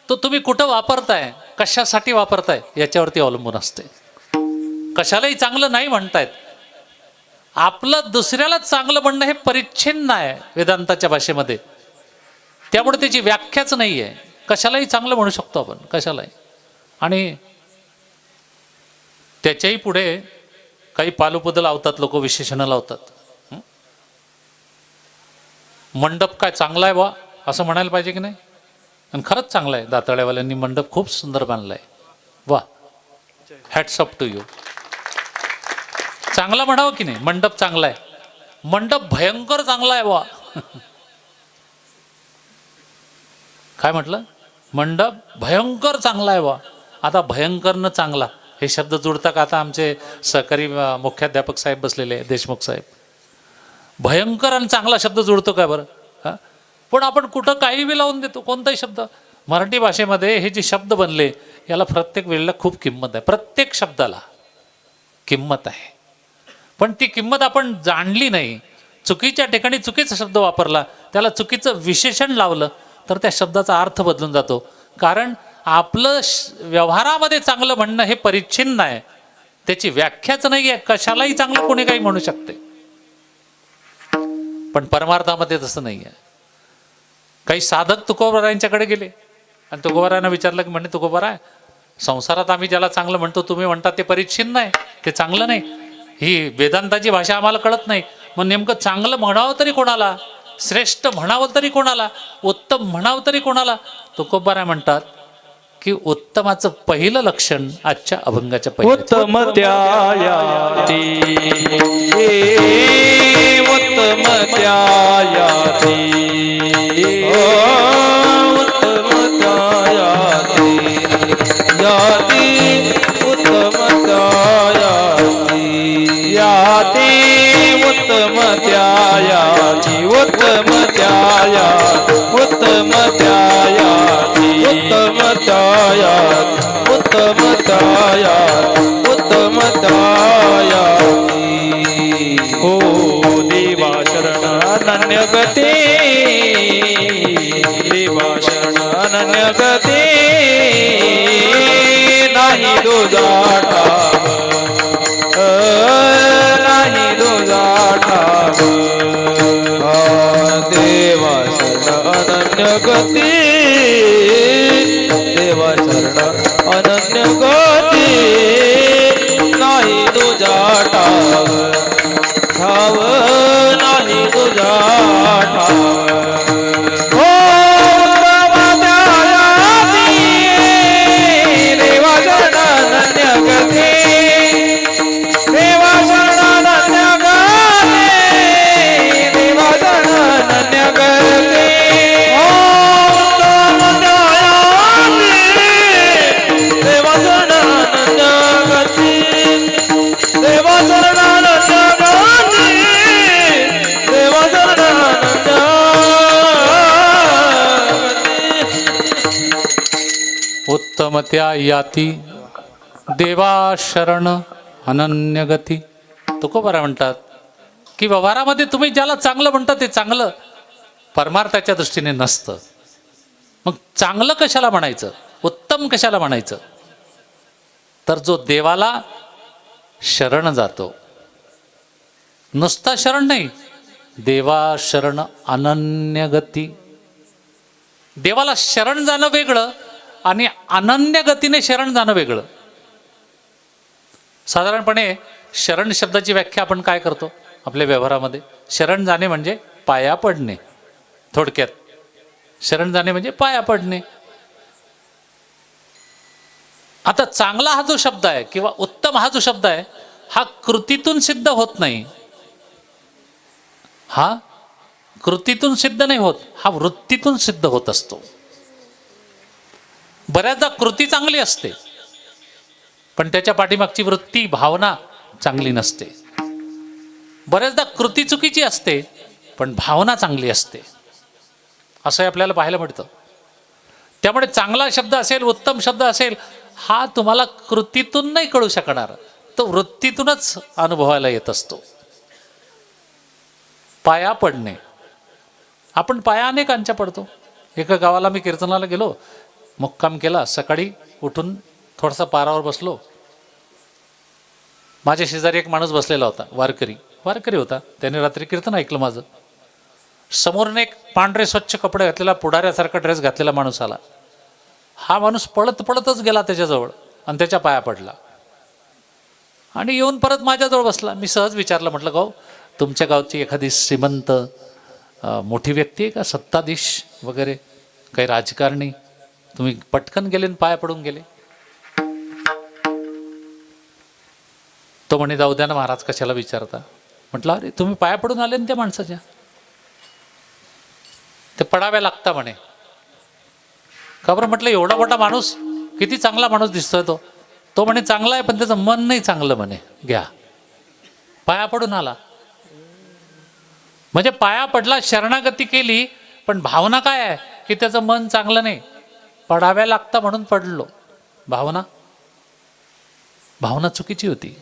तो तुम्ही कुठं वापरताय, कशासाठी वापरताय याच्यावरती अवलंबून असते. कशालाही चांगलं नाही म्हणतायत. आपलं दुसऱ्याला चांगलं म्हणणं हे परिच्छिन्न आहे वेदांताच्या भाषेमध्ये. त्यामुळे त्याची व्याख्याच नाही आहे. कशालाही चांगलं म्हणू शकतो आपण, कशालाही. आणि त्याच्याही पुढे काही पालुपद लावतात लोक, विशेषणं लावतात. मंडप काय चांगला आहे बा असं म्हणायला पाहिजे की नाही. आणि खरंच चांगलं आहे. दाताळ्यावाल्यांनी मंडप खूप सुंदर बांधलाय. वा, हॅट्स अप टू यू. चांगला म्हणावं की नाही. मंडप चांगला आहे. मंडप भयंकर चांगला आहे बा. काय म्हटलं, मंडप भयंकर चांगला आहे बा. आता भयंकर न चांगला हे शब्द जुळता का. आता आमचे सहकारी मुख्याध्यापक साहेब बसलेले, देशमुख साहेब. भयंकर आणि चांगला शब्द जुळतो काय बरं. हा, पण आपण कुठं काही बी लावून देतो, कोणताही शब्द. मराठी भाषेमध्ये हे जे शब्द बनले याला प्रत्येक वेळेला खूप किंमत आहे. प्रत्येक शब्दाला किंमत आहे. पण ती किंमत आपण जाणली नाही. चुकीच्या ठिकाणी चुकीचा शब्द वापरला, त्याला चुकीचं विशेषण लावलं तर त्या शब्दाचा अर्थ बदलून जातो. कारण आपलं व्यवहारामध्ये चांगलं म्हणणं हे परिच्छिन्न आहे. त्याची व्याख्याच नाही आहे. कशालाही चांगलं कोणी काही म्हणू शकते. पण परमार्थामध्ये तसं नाही आहे. काही साधक तुकोबारायांच्याकडे गेले आणि तुकोबारायांना विचारलं की म्हणे तुकोबारा, संसारात आम्ही ज्याला चांगलं म्हणतो तुम्ही म्हणता ते परिच्छिन्न आहे, ते चांगलं नाही. ही वेदांताची भाषा आम्हाला कळत नाही. मग नेमकं चांगलं म्हणावं तरी कोणाला, श्रेष्ठ म्हणावं तरी कोणाला, उत्तम म्हणावं तरी कोणाला. तुकोबाराय म्हणतात की उत्तमाचं पहिलं लक्षण आजच्या अभंगाच्या पहिल्या उत्तम त्यायाती, उत्तम त्यायाती, उत्तम त्यायाती, याती उत्तम त्यायाती, याती उत्तम त्यायाती, उत्तम त्यायाती, उत्तम त्यायाती, उत्तम त्यायाती, उत्तम त्यायाती, उत्तम त्यायाती. हो देवा शरण अनन्य गती, देवा शरण अनन्य गती, नाही तुझा ठाव, नाही तुझा ठाव. देवा शरण अनन्य गती, देवा शरण अनन्य गती, नाही तुझा ठाव, ठाव नाही तुझा ठाव. उत्तमत्या याती देवा शरण अनन्यगती. तुकोबारा म्हणतात की व्यवहारामध्ये तुम्ही ज्याला चांगलं म्हणता ते चांगलं परमार्थाच्या दृष्टीने नसतं. मग चांगलं कशाला म्हणायचं, उत्तम कशाला म्हणायचं? तर जो देवाला शरण जातो, नुसता शरण नाही, देवा शरण अनन्यगती. देवाला शरण जाणं वेगळं आणि अनन्य गतीने शरण जाणं वेगळं. साधारणपणे शरण शब्दाची व्याख्या आपण काय करतो आपल्या व्यवहारामध्ये? शरण जाणे म्हणजे पाया पडणे. थोडक्यात शरण जाणे म्हणजे पाया पडणे. आता चांगला हा जो शब्द आहे किंवा उत्तम हा जो शब्द आहे, हा कृतीतून सिद्ध होत नाही. हा कृतीतून सिद्ध नाही होत, हा वृत्तीतून सिद्ध होत असतो. बऱ्याचदा कृती चांगली असते पण त्याच्या पाठीमागची वृत्ती भावना चांगली नसते. बऱ्याचदा कृती चुकीची असते पण भावना चांगली असते. असं आपल्याला पाहायला मिळतं. त्यामुळे चांगला शब्द असेल, उत्तम शब्द असेल, हा तुम्हाला कृतीतून नाही कळू शकणार, तो वृत्तीतूनच अनुभवायला येत असतो. पाया पडणे, आपण पाया अनेकांच्या पडतो. एका गावाला मी कीर्तनाला गेलो, मुक्काम केला. सकाळी उठून थोडासा पारावर बसलो. माझ्या शेजारी एक माणूस बसलेला होता, वारकरी होता. त्याने रात्री कीर्तन ऐकलं माझं. समोरून एक पांढरे स्वच्छ कपडे घातलेला, पुढाऱ्यासारखा ड्रेस घातलेला माणूस आला. हा माणूस पळतच गेला त्याच्याजवळ आणि त्याच्या पाया पडला आणि येऊन परत माझ्याजवळ बसला. मी सहज विचारलं, म्हटलं, गाव तुमच्या गावची एखादी श्रीमंत मोठी व्यक्ती आहे का, सत्ताधीश वगैरे, काही राजकारणी? तुम्ही पटकन गेले आणि पाया पडून गेले. तो म्हणे, जाऊ द्या ना महाराज, कशाला विचारता. म्हटलं, अरे तुम्ही पाया पडून आले ना त्या माणसाच्या, ते पडाव्या लागता म्हणे. का बरं? म्हटलं, एवढा मोठा माणूस, किती चांगला माणूस दिसतोय तो म्हणे चांगला आहे पण त्याचं मन नाही चांगलं म्हणे. घ्या, पाया पडून आला म्हणजे पाया पडला, शरणागती केली, पण भावना काय आहे की त्याचं मन चांगलं नाही. पडाव्या लागता म्हणून पडलो. भावना चुकीची होती.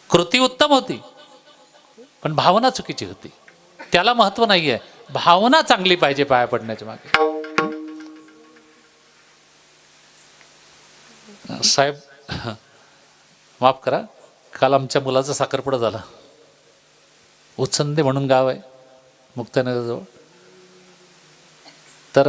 कृती उत्तम होती पण भावना चुकीची होती. त्याला महत्व नाहीये. भावना चांगली पाहिजे पाया पडण्याच्या मागे. साहेब, माफ करा, काल आमच्या मुलाचा साखरपुडा झाला. उचंदे म्हणून गाव आहे मुक्तानगरजवळ. तर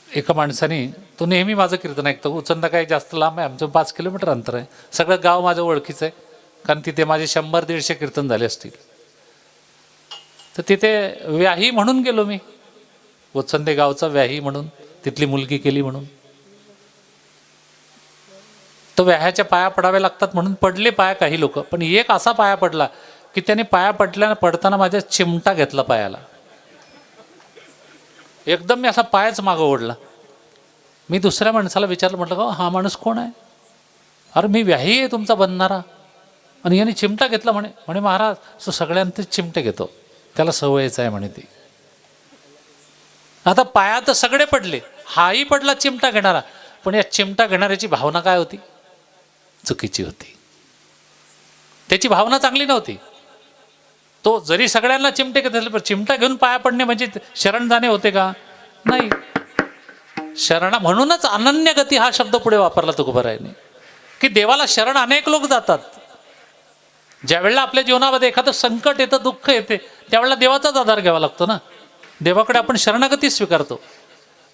एका माणसाने, तो नेहमी माझं कीर्तन ऐकतो. उचंदा काही जास्त लांब आहे, आमचं 5 किलोमीटर अंतर आहे. सगळं गाव माझं ओळखीचं आहे, कारण तिथे माझे 100-150 कीर्तन झाले असतील. तर तिथे व्याही म्हणून गेलो मी, उचंदे गावचा व्याही म्हणून, तिथली मुलगी केली म्हणून. तो व्याह्याच्या पाया पडावे लागतात म्हणून पडले पाया काही लोक. पण एक असा पाया पडला की त्याने पाया पडताना माझ्या चिमटा घेतला पायाला. एकदम मी असा पायाच मागं ओढला. मी दुसऱ्या माणसाला विचारलं, म्हटलं, का हा माणूस कोण आहे? अरे मी व्याही आहे तुमचा बनणारा, आणि याने चिमटा घेतला म्हणे महाराज, तो सगळ्यांचे चिमटे घेतो, त्याला सवयच आहे म्हणे ती. आता पाया तर सगळे पडले, हाही पडला चिमटा घेणारा, पण या चिमटा घेणाऱ्याची भावना काय होती? चुकीची होती. त्याची भावना चांगली नव्हती. तो जरी सगळ्यांना चिमटे घेतले, पण चिमटा घेऊन पाया पडणे म्हणजे शरण जाणे होते का? नाही. शरणा, म्हणूनच अनन्य गती हा शब्द पुढे वापरला तुकोबारायांनी, की देवाला शरण अनेक लोक जातात. ज्यावेळेला आपल्या जीवनामध्ये एखादं संकट येतं, दुःख येते, त्यावेळेला देवाचाच आधार घ्यावा लागतो ना. देवाकडे आपण शरणागती स्वीकारतो.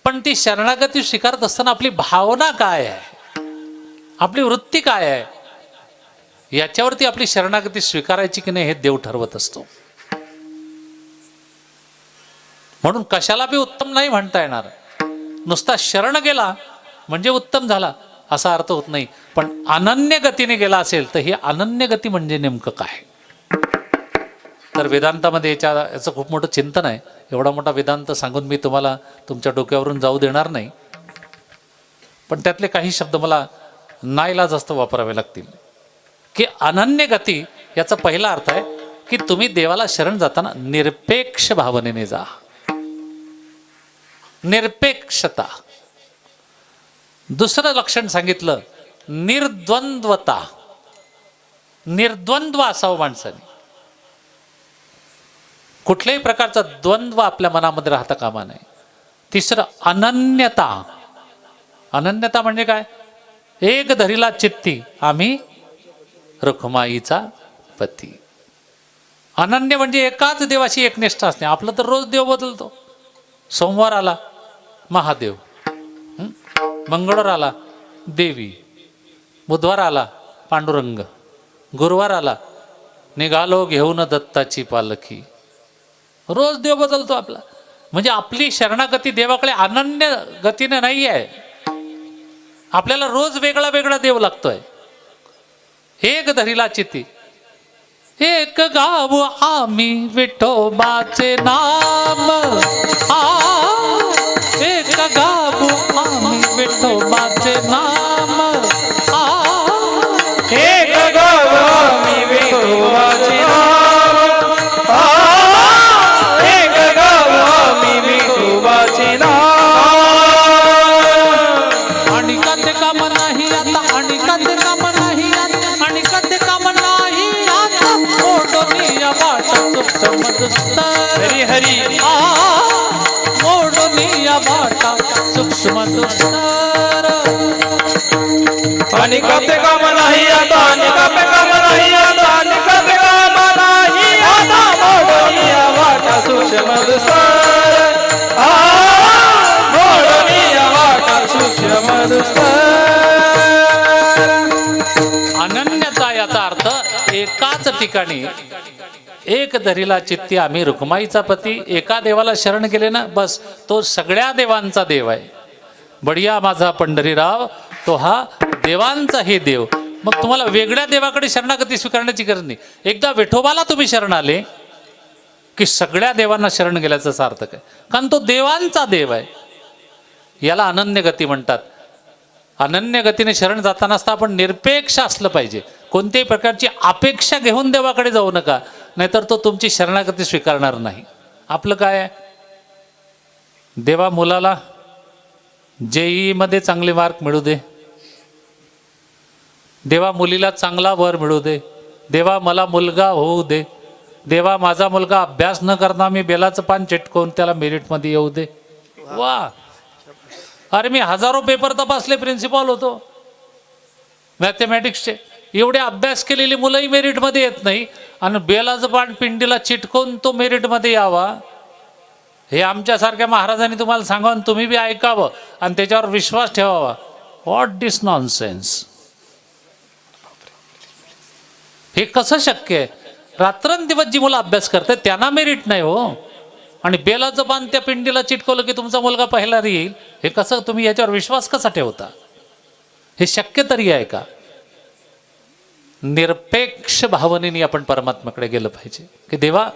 पण ती शरणागती स्वीकारत असताना आपली भावना काय आहे, आपली वृत्ती काय आहे, याच्यावरती आपली शरणागती स्वीकारायची की नाही हे देव ठरवत असतो. म्हणून कशाला बी उत्तम नाही म्हणता येणार. नुसता शरण गेला म्हणजे उत्तम झाला असा अर्थ होत नाही. पण अनन्य गतीने गेला असेल तर ही अनन्य गती म्हणजे नेमकं काय? तर वेदांतामध्ये याचं खूप मोठं चिंतन आहे. एवढा मोठा वेदांत सांगून मी तुम्हाला तुमच्या डोक्यावरून जाऊ देणार नाही. पण त्यातले काही शब्द मला नाईलाजास्त वापरावे लागतील. की अनन्य गती याचा पहिला अर्थ आहे की तुम्ही देवाला शरण जाताना निरपेक्ष भावनेने जा. निरपेक्षता. दुसरं लक्षण सांगितलं, निर्द्वंद्वता. निर्द्वंद्व असावं माणसाने. कुठल्याही प्रकारचा द्वंद्व आपल्या मनामध्ये राहता कामा नये. तिसरं अनन्यता. अनन्यता म्हणजे काय? एक धरीला चित्ती आम्ही रुखमाईचा पती. अनन्य म्हणजे एकाच देवाशी एकनिष्ठ असणे. आपलं तर रोज देव बदलतो. सोमवार आला महादेव, मंगळवार आला देवी, बुधवार आला पांडुरंग, गुरुवार आला निघालो घेऊन दत्ताची पालखी. रोज देव बदलतो आपला. म्हणजे आपली शरणागती देवाकडे अनन्य गतीने नाही आहे. आपल्याला रोज वेगळा वेगळा देव लागतोय. एक धरीला चित्ती, एक गाव आम्ही विठोबाचे नाम. एक गाव आम्ही विठोबाचे नाम. एक गाव आम्ही विठोबाचे नाम. एक गाव आम्ही विठोबाचे नाम. आणि काचे काम नाही आता, आणि काचे काम नाही आता, आणि काचे काम नाही आता. मोडोनिया वाटा सूक्ष्म दुस्तर. हरी हरी मोडोनिया वाटा सूक्ष्म दुस्तर. आणि कापे काम नाही आता, आणि कापे काम नाही आता, आणि कापे काम नाही आता. मोडोनिया वाटा सूक्ष्म दुस्तर. मोडोनिया वाटा सूक्ष्म दुस्तर. अनन्यता याचा अर्थ एकाच ठिकाणी एक धरीला चित्ती आम्ही रुक्माईचा पती. एका देवाला शरण गेले ना बस, तो सगळ्या देवांचा देव आहे. बढिया माझा पंढरीराव, तो हा देवांचा हे देव. मग तुम्हाला वेगळ्या देवाकडे शरणागती स्वीकारण्याची गरज नाही. एकदा विठोबाला तुम्ही शरण आले की सगळ्या देवांना शरण गेल्याचं सार्थक आहे. कारण तो देवांचा देव आहे. याला अनन्य गती म्हणतात. अनन्य गतीने शरण जाताना असता आपण निरपेक्ष असलं पाहिजे. कोणत्याही प्रकारची अपेक्षा घेऊन देवाकडे जाऊ नका, नाहीतर तो तुमची शरणागती स्वीकारणार नाही. आपलं काय आहे? देवा मुलाला JEE मध्ये चांगले मार्क मिळू दे. देवा मुलीला चांगला वर मिळू दे. देवा मला मुलगा होऊ दे. देवा माझा मुलगा अभ्यास न करता मी बेलाचं पान चिटकवून त्याला मेरिटमध्ये येऊ दे. वा, अरे मी हजारो पेपर तपासले, प्रिन्सिपॉल होतो मॅथमॅटिक्सचे. एवढे अभ्यास केलेली मुलंही मेरिटमध्ये येत नाही, आणि बेलाचं पान पिंडीला चिटकवून तो मेरिटमध्ये यावा. हे आमच्यासारख्या महाराजांनी तुम्हाला सांगावं, तुम्ही बी ऐकावं आणि त्याच्यावर विश्वास ठेवावा. What this nonsense. हे कसं शक्य आहे? रात्रंदिवस जी मुलं अभ्यास करतात त्यांना मेरिट नाही हो, आणि बेलाचं पान त्या पिंडीला चिटकवलं की तुमचा मुलगा पहिला येईल. हे कसं? तुम्ही याच्यावर विश्वास कसा ठेवता? हे शक्य तरी आहे का? निरपेक्ष भावनेने आपण परमात्म्याकडे गेलं पाहिजे की देवा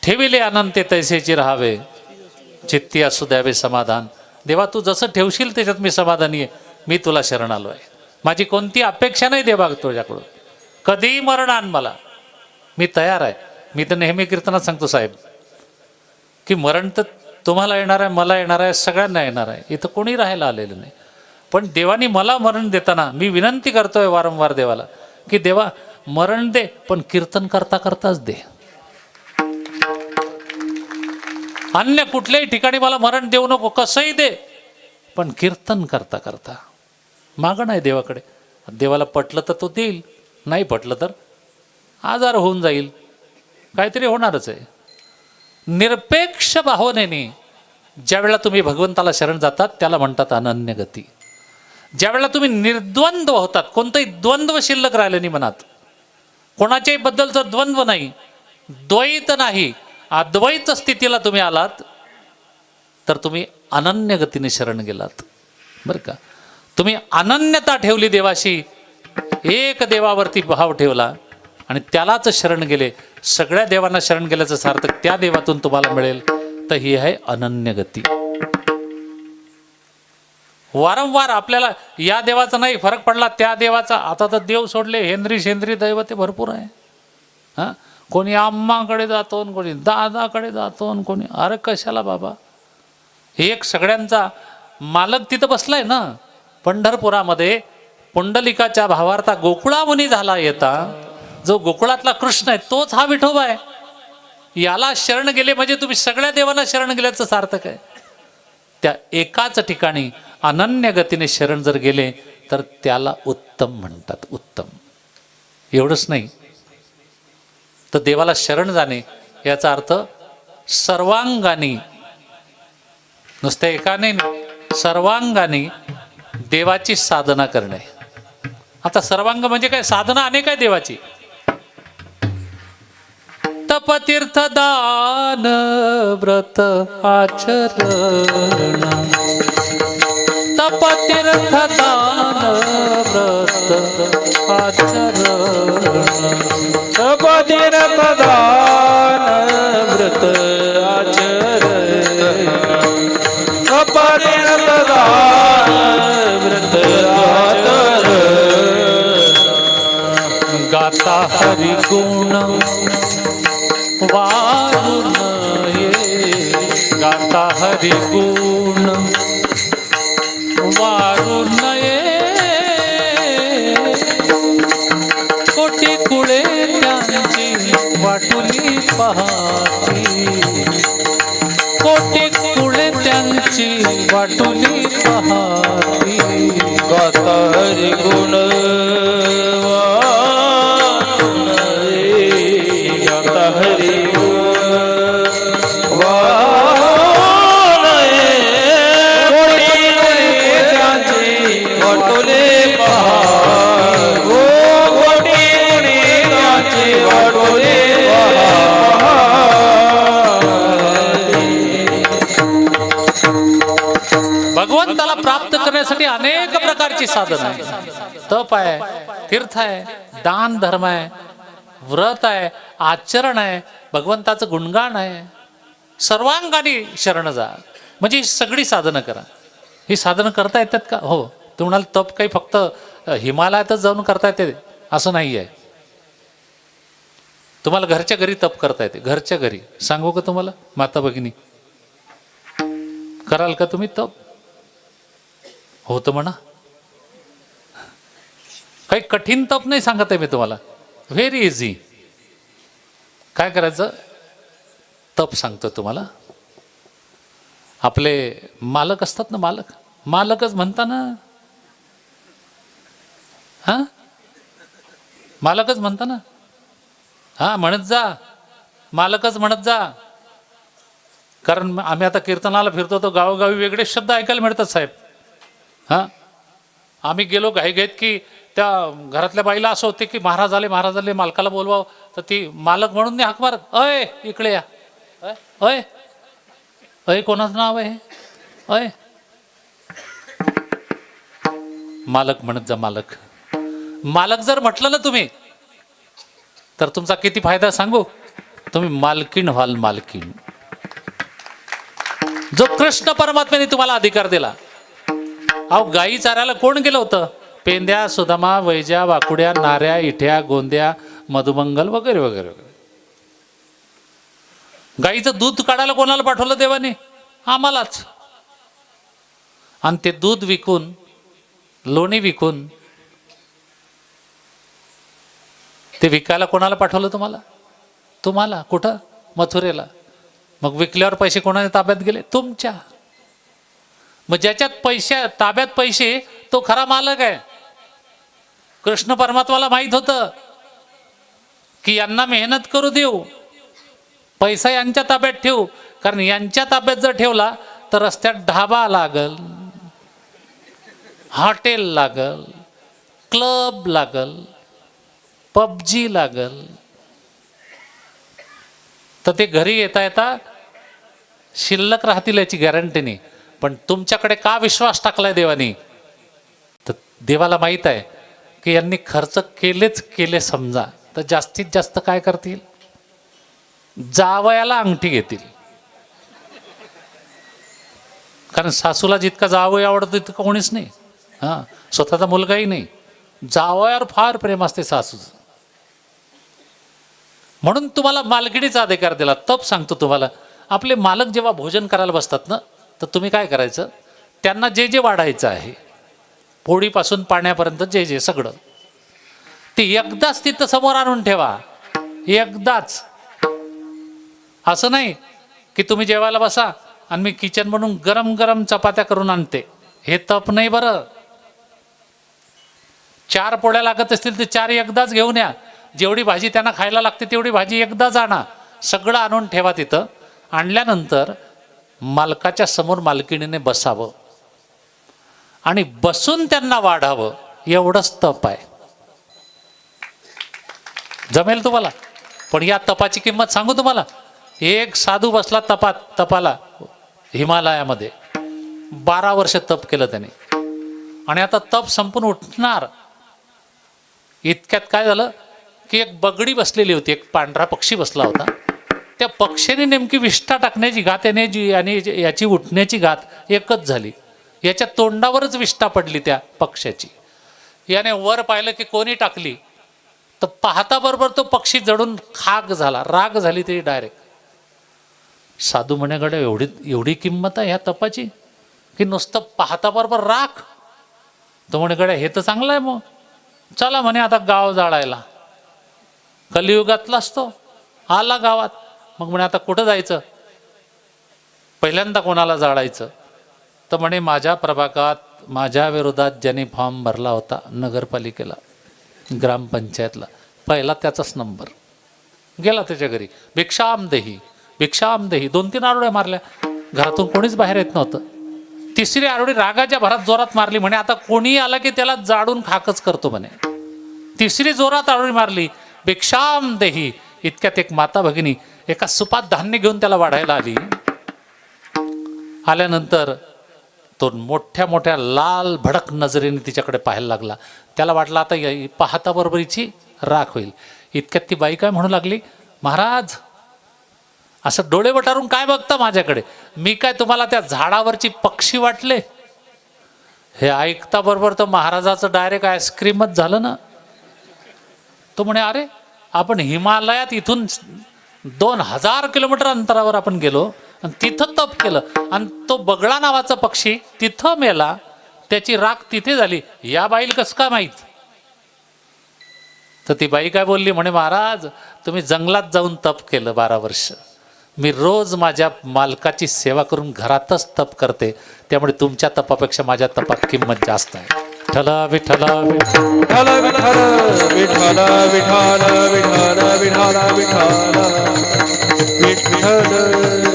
ठेविले अनंते तैसेची राहावे, चित्ती असू द्यावे समाधान. देवा तू जसं ठेवशील त्याच्यात मी समाधानी आहे. मी तुला शरण आलो आहे. माझी कोणती अपेक्षा नाही देवा तुझ्याकडून. कधीही मरण आण मला, मी तयार आहे. मी तर नेहमी कीर्तनात सांगतो साहेब की मरण तर तुम्हाला येणार आहे, मला येणार आहे, सगळ्यांना येणार आहे. इथं कोणी राहायला आलेलं नाही. पण देवानी मला मरण देताना मी विनंती करतोय वारंवार देवाला की देवा मरण दे, पण कीर्तन करता करताच दे. अन्य कुठल्याही ठिकाणी मला मरण देऊ नको, कसंही दे, पण कीर्तन करता करता. मागणं आहे देवाकडे. देवाला पटलं तर तो देईल, नाही पटलं तर आजार होऊन जाईल, काहीतरी होणारच आहे. निरपेक्ष भावनेने ज्यावेळेला तुम्ही भगवंताला शरण जातात त्याला म्हणतात अनन्य गती. ज्यावेळेला तुम्ही निर्द्वंद्व होतात, कोणतंही द्वंद्व शिल्लक राहिलं नाही मनात, कोणाच्याही बद्दलचं द्वंद्व नाही, द्वैत नाही, अद्वैत स्थितीला तुम्ही आलात तर तुम्ही अनन्य गतीने शरण गेलात. बरं का? तुम्ही अनन्यता ठेवली देवाशी, एक देवावरती भाव ठेवला आणि त्यालाच शरण गेले. सगळ्या देवांना शरण गेल्याचं सार्थक त्या देवातून तुम्हाला मिळेल. तर ही आहे अनन्य गती. वारंवार आपल्याला या देवाचा नाही फरक पडला त्या देवाचा. आता तर देव सोडले, हेनरी शेंद्री दैवते भरपूर आहे. हां, कोणी आम्माकडे जातो, कोणी दादाकडे जातो, कोणी. अरे कशाला बाबा? एक सगळ्यांचा मालक तिथं बसलाय ना पंढरपुरामध्ये. पुंडलिकाच्या भावार्था गोकुळामुनी झाला येता. जो गोकुळातला कृष्ण आहे तोच हा विठोबा आहे. याला शरण गेले म्हणजे तुम्ही सगळ्या देवांना शरण गेल्याचं सार्थक आहे. त्या एकाच ठिकाणी अनन्य गतीने शरण जर गेले तर त्याला उत्तम म्हणतात. उत्तम एवढंच नाही तर देवाला शरण जाणे याचा अर्थ सर्वांगाने, नुसत्या एकाने सर्वांगाने देवाची साधना करणे. आता सर्वांग म्हणजे काय? साधना अनेक आहे देवाची. तपतीर्थ दान व्रत आचरण, तपतीर्थ दान व्रत आचरण, तपतीर्थ दान व्रत आचरण, तपतीर्थ दान व्रत आचरण. गाता हरि गुण वारुण ये, गाता हरि गुण वारुण ये. कोटी कुळे त्यांची वाटुली पहाती, कोटी कुळे त्यांची वाटुली पहाती. गाता हरि गुण वारुण ये, गाता हरि गुण वारुण ये. कोटी कुळे त्यांची वाटुली पहाती, कोटी कुळे त्यांची वाटुली भगवंताला प्राप्त करण्यासाठी अनेक प्रकारची साधनं आहे. तप आहे, तीर्थ आहे, दान धर्म आहे, व्रत आहे, आचरण आहे, भगवंताचं गुणगान आहे. सर्वांगाने शरण जा म्हणजे ही सगळी साधनं करा. ही साधनं करता येतात का? हो. तुम्ही म्हणाल तप काही फक्त हिमालयातच जाऊन करता येते असं नाही आहे. तुम्हाला घरच्या घरी तप करता येते. घरच्या घरी सांगू का तुम्हाला माता भगिनी? कराल का तुम्ही तप? होतं म्हणा. काही कठीण तप नाही सांगत आहे मी तुम्हाला, व्हेरी इझी. काय करायचं? तप सांगतो तुम्हाला. आपले मालक असतात ना, मालक, मालकच म्हणता ना. हा, मालकच म्हणता ना. हा, म्हणत जा, मालकच म्हणत जा. कारण आम्ही आता कीर्तनाला फिरतो तो गावोगावी वेगळे शब्द ऐकायला मिळतात साहेब. हां, आम्ही गेलो घाईघाईत की त्या घरातल्या बाईला असं होते की महाराज आले, महाराज आले, मालकाला बोलवावं. तर ती मालक म्हणून नाही हाक मारत, अय इकडे या, अय अय कोणाचं नाव आहे? अय मालक म्हणत जा. मालक, मालक जर म्हटलं ना तुम्ही तर तुमचा किती फायदा सांगू. तुम्ही मालकीण व्हाल, मालकीण. जो कृष्ण परमात्म्याने तुम्हाला अधिकार दिला. अहो, गाई चारायला कोण गेलं होतं? पेंद्या, सुदामा, वैजा, वाकुड्या, नाऱ्या, इठ्या, गोंद्या, मधुमंगल वगैरे वगैरे वगैरे. गाईचं दूध काढायला कोणाला पाठवलं देवाने? आम्हालाच. आणि ते दूध विकून, लोणी विकून, ते विकायला कोणाला पाठवलं तुम्हाला? तुम्हाला. कुठं? मथुरेला. मग विकल्यावर पैसे कोणाने ताब्यात गेले? तुमच्या. मग ज्याच्यात पैसे ताब्यात पैसे तो खरा मालक आहे. कृष्ण परमात्माला माहित होतं की यांना मेहनत करू देऊ, पैसा यांच्या ताब्यात ठेवू. कारण यांच्या ताब्यात जर ठेवला तर रस्त्यात ढाबा लागल, हॉटेल लागल, क्लब लागल, पबजी लागल. तर ते घरी येता येता शिल्लक राहतील याची गॅरंटी नाही. पण तुमच्याकडे का विश्वास टाकलाय देवानी? तर देवाला माहित आहे की यांनी खर्च केलेच केले समजा तर जास्तीत जास्त काय करतील? जावयाला अंगठी घेतील. कारण सासूला जितका जावई आवडतो तितकं कोणीच नाही. हां, स्वतःचा मुलगाही नाही. जावयावर फार प्रेम असते सासूचं. म्हणून तुम्हाला मालकिणीचा अधिकार दिला. तप सांगतो तुम्हाला. आपले मालक जेव्हा भोजन करायला बसतात ना तर तुम्ही काय करायचं? त्यांना जे जे वाढायचं आहे, पोळीपासून पाण्यापर्यंत जे जे सगळं, ते एकदाच तिथं समोर आणून ठेवा. एकदाच. असं नाही की तुम्ही जेवायला बसा आणि मी किचन म्हणून गरम गरम चपात्या करून आणते. हे तप नाही बरं. 4 पोळ्या लागत असतील तर 4 एकदाच घेऊन या. जेवढी भाजी त्यांना खायला लागते तेवढी भाजी एकदाच आणा. सगळं आणून ठेवा तिथं. आणल्यानंतर मालकाच्या समोर मालकिणीने बसावं आणि बसून त्यांना वाढावं. एवढंच तप आहे. जमेल तुम्हाला? पण या तपाची किंमत सांगू तुम्हाला. एक साधू बसला तपाला हिमालयामध्ये. 12 वर्ष तप केलं त्याने आणि आता तप संपून उठणार. इतक्यात काय झालं की एक बगडी बसलेली होती, एक पांढरा पक्षी बसला होता. त्या पक्षीने नेमकी विष्ठा टाकण्याची घात आणि याची उठण्याची घात एकच झाली. याच्या तोंडावरच विष्ठा पडली त्या पक्ष्याची. याने वर पाहिलं की कोणी टाकली, तर पाहता बरोबर तो पक्षी जडून खाक झाला. राग झाली तरी डायरेक्ट. साधू म्हणेकडे एवढी किंमत आहे ह्या तपाची की नुसतं पाहता बरोबर राख. तो म्हणेकडे हे तर चांगलं आहे. मग चला म्हणे आता गाव जाळायला. कलियुगातलाच तो आला गावात. मग म्हणे आता कुठं जायचं, पहिल्यांदा कोणाला जाळायचं? तर म्हणे माझ्या प्रभागात माझ्या विरोधात ज्याने फॉर्म भरला होता नगरपालिकेला, ग्रामपंचायतला, पहिला त्याचाच नंबर. गेला त्याच्या घरी. भिक्षाम देही, भिक्षाम देही. 2-3 आरोड्या मारल्या. घरातून कोणीच बाहेर येत नव्हतं. 3री आरोडी रागाच्या भरात जोरात मारली. म्हणे आता कोणी आला की त्याला जाडून खाकच करतो म्हणे. 3री जोरात आरोडी मारली. भिक्षाम देही. इतक्यात एक माता भगिनी एका सुपात धान्य घेऊन त्याला वाढायला आली. आल्यानंतर तो मोठ्या मोठ्या लाल भडक नजरेने तिच्याकडे पाहायला लागला. त्याला वाटलं आता पाहता बरोबर हिची राख होईल. इतक्यात ती बाई काय म्हणू लागली, महाराज असं डोळे वटारून काय बघता माझ्याकडे? मी काय तुम्हाला त्या झाडावरची पक्षी वाटले? हे ऐकता बरोबर तर महाराजाचं डायरेक्ट आईस्क्रीमच झालं ना. तो म्हणे अरे आपण हिमालयात इथून 2000 किलोमीटर अंतरावर आपण गेलो आणि तिथं तप केलं आणि तो बगळा नावाचा पक्षी तिथं मेला, त्याची राख तिथे झाली. या बाईला कसं काय माहीत? तर ती बाई काय बोलली, म्हणे महाराज तुम्ही जंगलात जाऊन तप केलं 12 वर्ष. मी रोज माझ्या मालकाची सेवा करून घरातच तप करते, त्यामुळे तुमच्या तपापेक्षा माझ्या तपात किंमत जास्त आहे. विठ्ठल विठ्ठल विठ्ठल विठ्ठल विठ्ठल विठ्ठल विठ्ठल विठ्ठल विठ्ठल.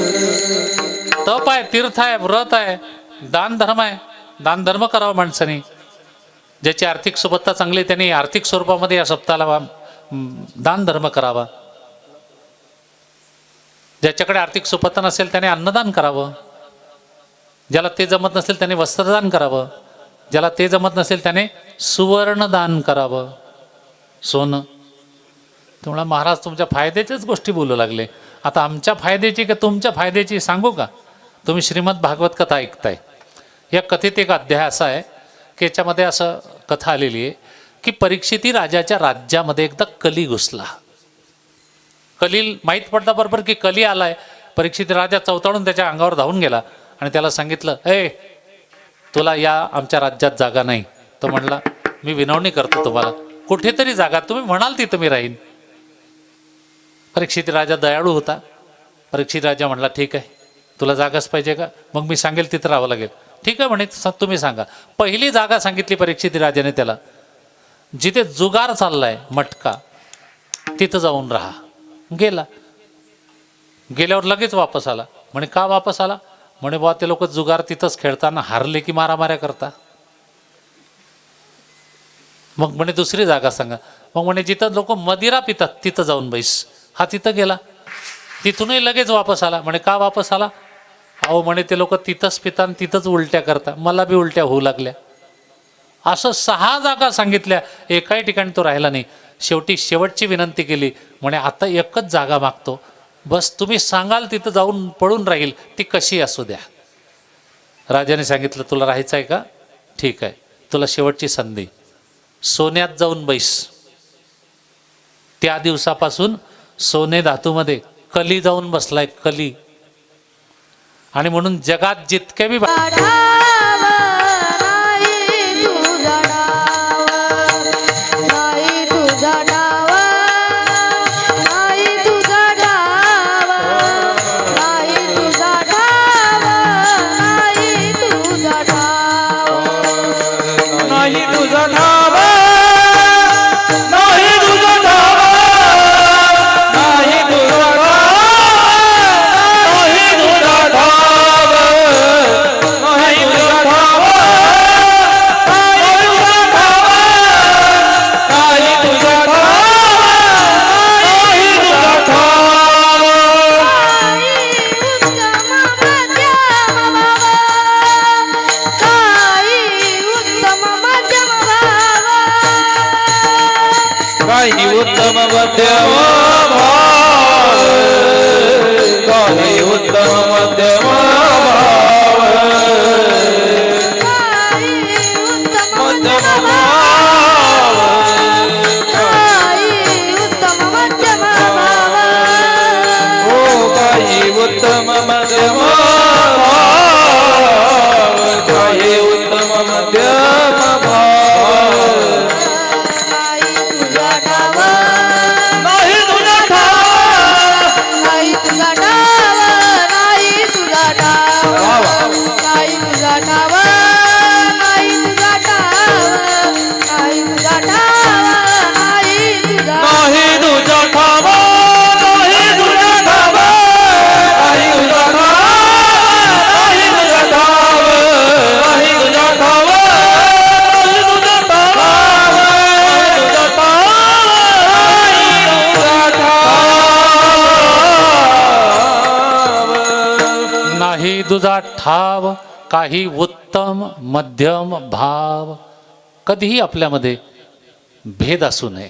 तप आहे, तीर्थ आहे, व्रत आहे, दान धर्म आहे. दान धर्म करावा माणसाने. ज्याची आर्थिक सुबत्ता चांगली आहे त्यांनी आर्थिक स्वरूपामध्ये या सप्ताहाला दान धर्म करावा. ज्याच्याकडे आर्थिक सुबत्ता नसेल त्याने अन्नदान करावं. ज्याला ते जमत नसेल त्याने वस्त्रदान करावं. ज्याला ते जमत नसेल त्याने सुवर्णदान करावं, सोनं. तुम्हाला महाराज तुमच्या फायद्याच्याच गोष्टी बोलू लागले. आता आमच्या फायद्याची का तुमच्या फायद्याची सांगू का? तुम्ही श्रीमद भागवत कथा ऐकताय. या कथेत एक अध्याय असा आहे की याच्यामध्ये असं कथा आलेली आहे की परीक्षिती राजाच्या राज्यामध्ये एकदा कली घुसला. कली माहीत पडता बरोबर की कली आलाय. परीक्षिती राजा चवताळून त्याच्या अंगावर धावून गेला आणि त्याला सांगितलं, ए तुला या आमच्या राज्यात जागा नाही. तो म्हणला मी विनवणी करतो तुम्हाला, कुठेतरी जागा तुम्ही म्हणाल तिथं मी राहीन. परीक्षित राजा दयाळू होता. परीक्षित राजा म्हणला ठीक आहे, तुला जागाच पाहिजे का? मग मी सांगेल तिथं राहावं लागेल. ठीक आहे म्हणे, तुम्ही सांगा. पहिली जागा सांगितली परीक्षित राजाने त्याला, जिथे जुगार चाललाय मटका, तिथं जाऊन राहा. गेला. गेल्यावर लगेच वापस आला. म्हणे का वापस आला? म्हणे बुवा ते लोक जुगार तिथंच खेळताना हारले की मारामाऱ्या करता. मग म्हणे दुसरी जागा सांगा. मग म्हणे जिथं लोक मदिरा पितात तिथं जाऊन बैस. हा तिथं गेला. तिथूनही लगेच वापस आला. म्हणे का वापस आला? अहो म्हणे ते लोक तिथंच पितात आणि तिथंच उलट्या करतात, मला बी उलट्या होऊ लागल्या. असं 6 जागा सांगितल्या, एकाही ठिकाणी तो राहिला नाही. शेवटी शेवटची विनंती केली. म्हणे आता एकच जागा मागतो, बस तुम्ही सांगाल तिथं जाऊन पडून राहील, ती कशी असू द्या. राजाने सांगितलं तुला राहायचं आहे का? ठीक आहे, तुला शेवटची संधी, सोन्यात जाऊन बैस. त्या दिवसापासून सोने धातूमध्ये कली जाऊन बसलाय, कली. आणि म्हणून जगात जितके बी उत्तम मध्यम भाव काही उत्तम मध्यम भाव नाही तुझा डाव नाही तुझा ठाव नाही तुझा डाव नाही तुझा डाव नाही तुझा डाव नाही तुझा डाव नाही तुझा डाव नाही तुझा नाही तुझा ठाव नाही तुझा ठाव नाही तुझा ठाव नाही तुझा ठाव नाही तुझा ठाव नाही तुझा ठाव नाही तुझा ठाव नाही तुझा ठाव काही उत्तम मध्यम भाव. कधीही आपल्यामध्ये भेद असू नये,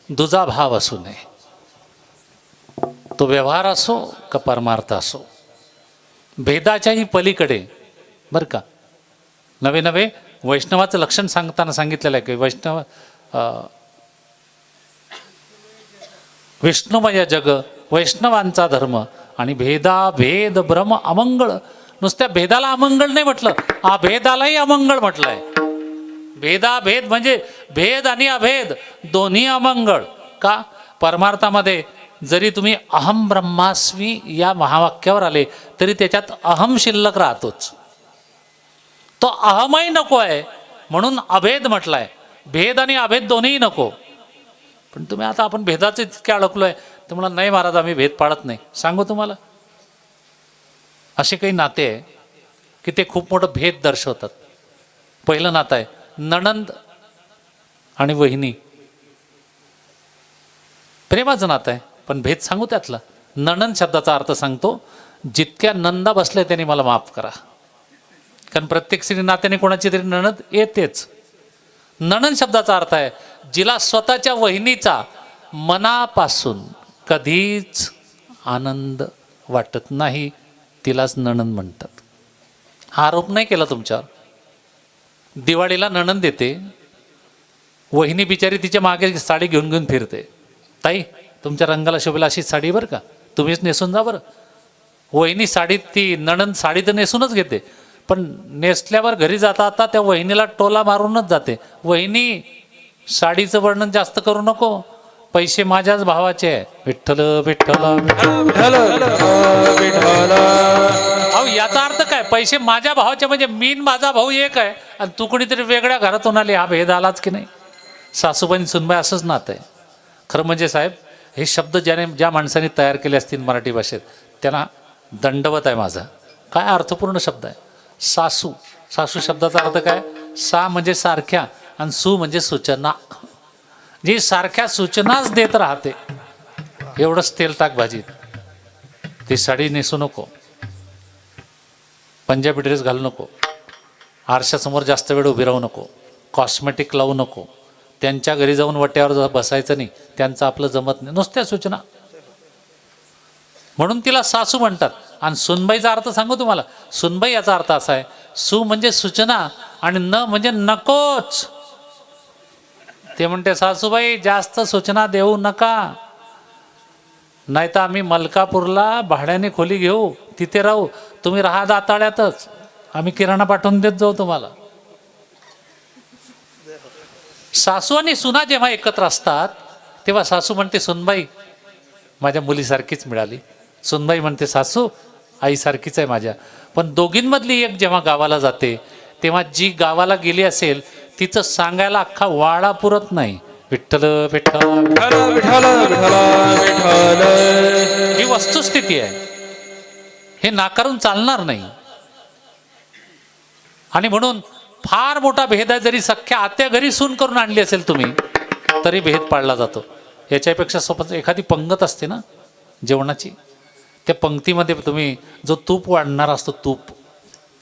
दुजा भाव असू नये. तो व्यवहार असो का परमार्थ असो, भेदाच्याही पलीकडे बरं का. नवे नवे वैष्णवाचं लक्षण सांगताना सांगितलेलं आहे की वैष्णव विष्णुमय जग वैष्णवांचा धर्म आणि भेद भ्रम अमंगळ. नुसत्या भेदाला अमंगळ नाही म्हटलं, अभेदालाही अमंगळ म्हटलंय. भेद म्हणजे भेद आणि अभेद दोन्ही अमंगळ. का? परमार्थामध्ये जरी तुम्ही अहम ब्रह्मास्मी या महावाक्यावर आले तरी त्याच्यात अहम शिल्लक राहतोच. तो अहमही नको आहे म्हणून अभेद म्हटलाय. भेद आणि अभेद दोन्ही नको. पण तुम्ही आता आपण भेदाचे इतके अडकलोय तर मला नाही महाराज आम्ही भेद पाळत नाही. सांगू तुम्हाला असे काही नाते आहे की ते खूप मोठं भेद दर्शवतात. पहिलं नातं आहे नणंद आणि वहिनी. प्रेमाचं नातं आहे पण भेद सांगू त्यातला. नणंद शब्दाचा अर्थ सांगतो, जितक्या नंदा बसल्या त्यांनी मला माफ करा. कारण प्रत्येक स्त्री नात्याने कोणाची तरी नणंद येतेच. नणंद शब्दाचा अर्थ आहे जिला स्वतःच्या वहिनीचा मनापासून कधीच आनंद वाटत नाही, तिलाच नणंद म्हणतात. हा आरोप नाही केला तुमच्यावर. दिवाळीला नणंद येते, वहिनी बिचारी तिच्या मागे साडी घेऊन घेऊन फिरते. ताई तुमच्या रंगाला शोभेल अशी साडी बरं का, तुम्हीच नेसून जा बरं. वहिनी साडी, ती नणंद साडी तर नेसूनच घेते पण नेसल्यावर घरी जाता आता त्या वहिनीला टोला मारूनच जाते. वहिनी साडीचं वर्णन जास्त करू नको, पैसे माझ्याच भावाचे आहे. विठ्ठल विठ्ठल विठ्ठल विठ्ठल. अहो याचा अर्थ काय? पैसे माझ्या भावाचे म्हणजे मी न माझा भाऊ एक आहे आणि तू कोणीतरी वेगळ्या घरातून आली. हा भेद आलाच की नाही? सासूबाई सुनबाई असंच नातं आहे. खरं म्हणजे साहेब हे शब्द ज्या माणसाने तयार केले असतील मराठी भाषेत त्यांना दंडवत आहे माझा. काय अर्थपूर्ण शब्द आहे सासू. सासू शब्दाचा अर्थ काय? सा म्हणजे सारख्या आणि सू म्हणजे सूचना. जी सारख्या सूचनाच देत राहते. एवढंच तेल टाक भाजीत. ती साडी नेसू नको, पंजाबी ड्रेस घालू नको, आरशासमोर जास्त वेळ उभी राहू नको, कॉस्मेटिक लावू नको, त्यांच्या घरी जाऊन वट्यावर बसायचं नाही, त्यांचं आपलं जमत नाही. नुसत्या सूचना. म्हणून तिला सासू म्हणतात. आणि सुनबाईचा अर्थ सांगू तुम्हाला. सुनबाई याचा अर्थ असा आहे, सू म्हणजे सूचना आणि न म्हणजे नकोच. ते म्हणते सासूबाई जास्त सूचना देऊ नका, नाही तर आम्ही मलकापूरला भाड्याने खोली घेऊ, तिथे राहू, तुम्ही राहा दाताळ्यातच, आम्ही किराणा पाठवून देत जाऊ तुम्हाला. सासू आणि सुना जेव्हा एकत्र असतात तेव्हा सासू म्हणते सुनबाई माझ्या मुलीसारखीच मिळाली, सुनबाई म्हणते सासू आईसारखीच आहे माझ्या. पण दोघींमधली एक जेव्हा गावाला जाते तेव्हा जी गावाला गेली असेल तिचं सांगायला अख्खा वाडा पुरत नाही. विठ्ठल विठ्ठल विठ्ठल विठ्ठल विठ्ठल. ही वस्तुस्थिती आहे, हे नाकारून चालणार नाही. आणि म्हणून फार मोठा भेद आहे. जरी सख्या आत्या घरी सून करून आणली असेल तुम्ही तरी भेद पाडला जातो. याच्यापेक्षा सोबत एखादी पंगत असते ना जेवणाची, त्या पंक्तीमध्ये तुम्ही जो तूप वाढणारा असतो, तूप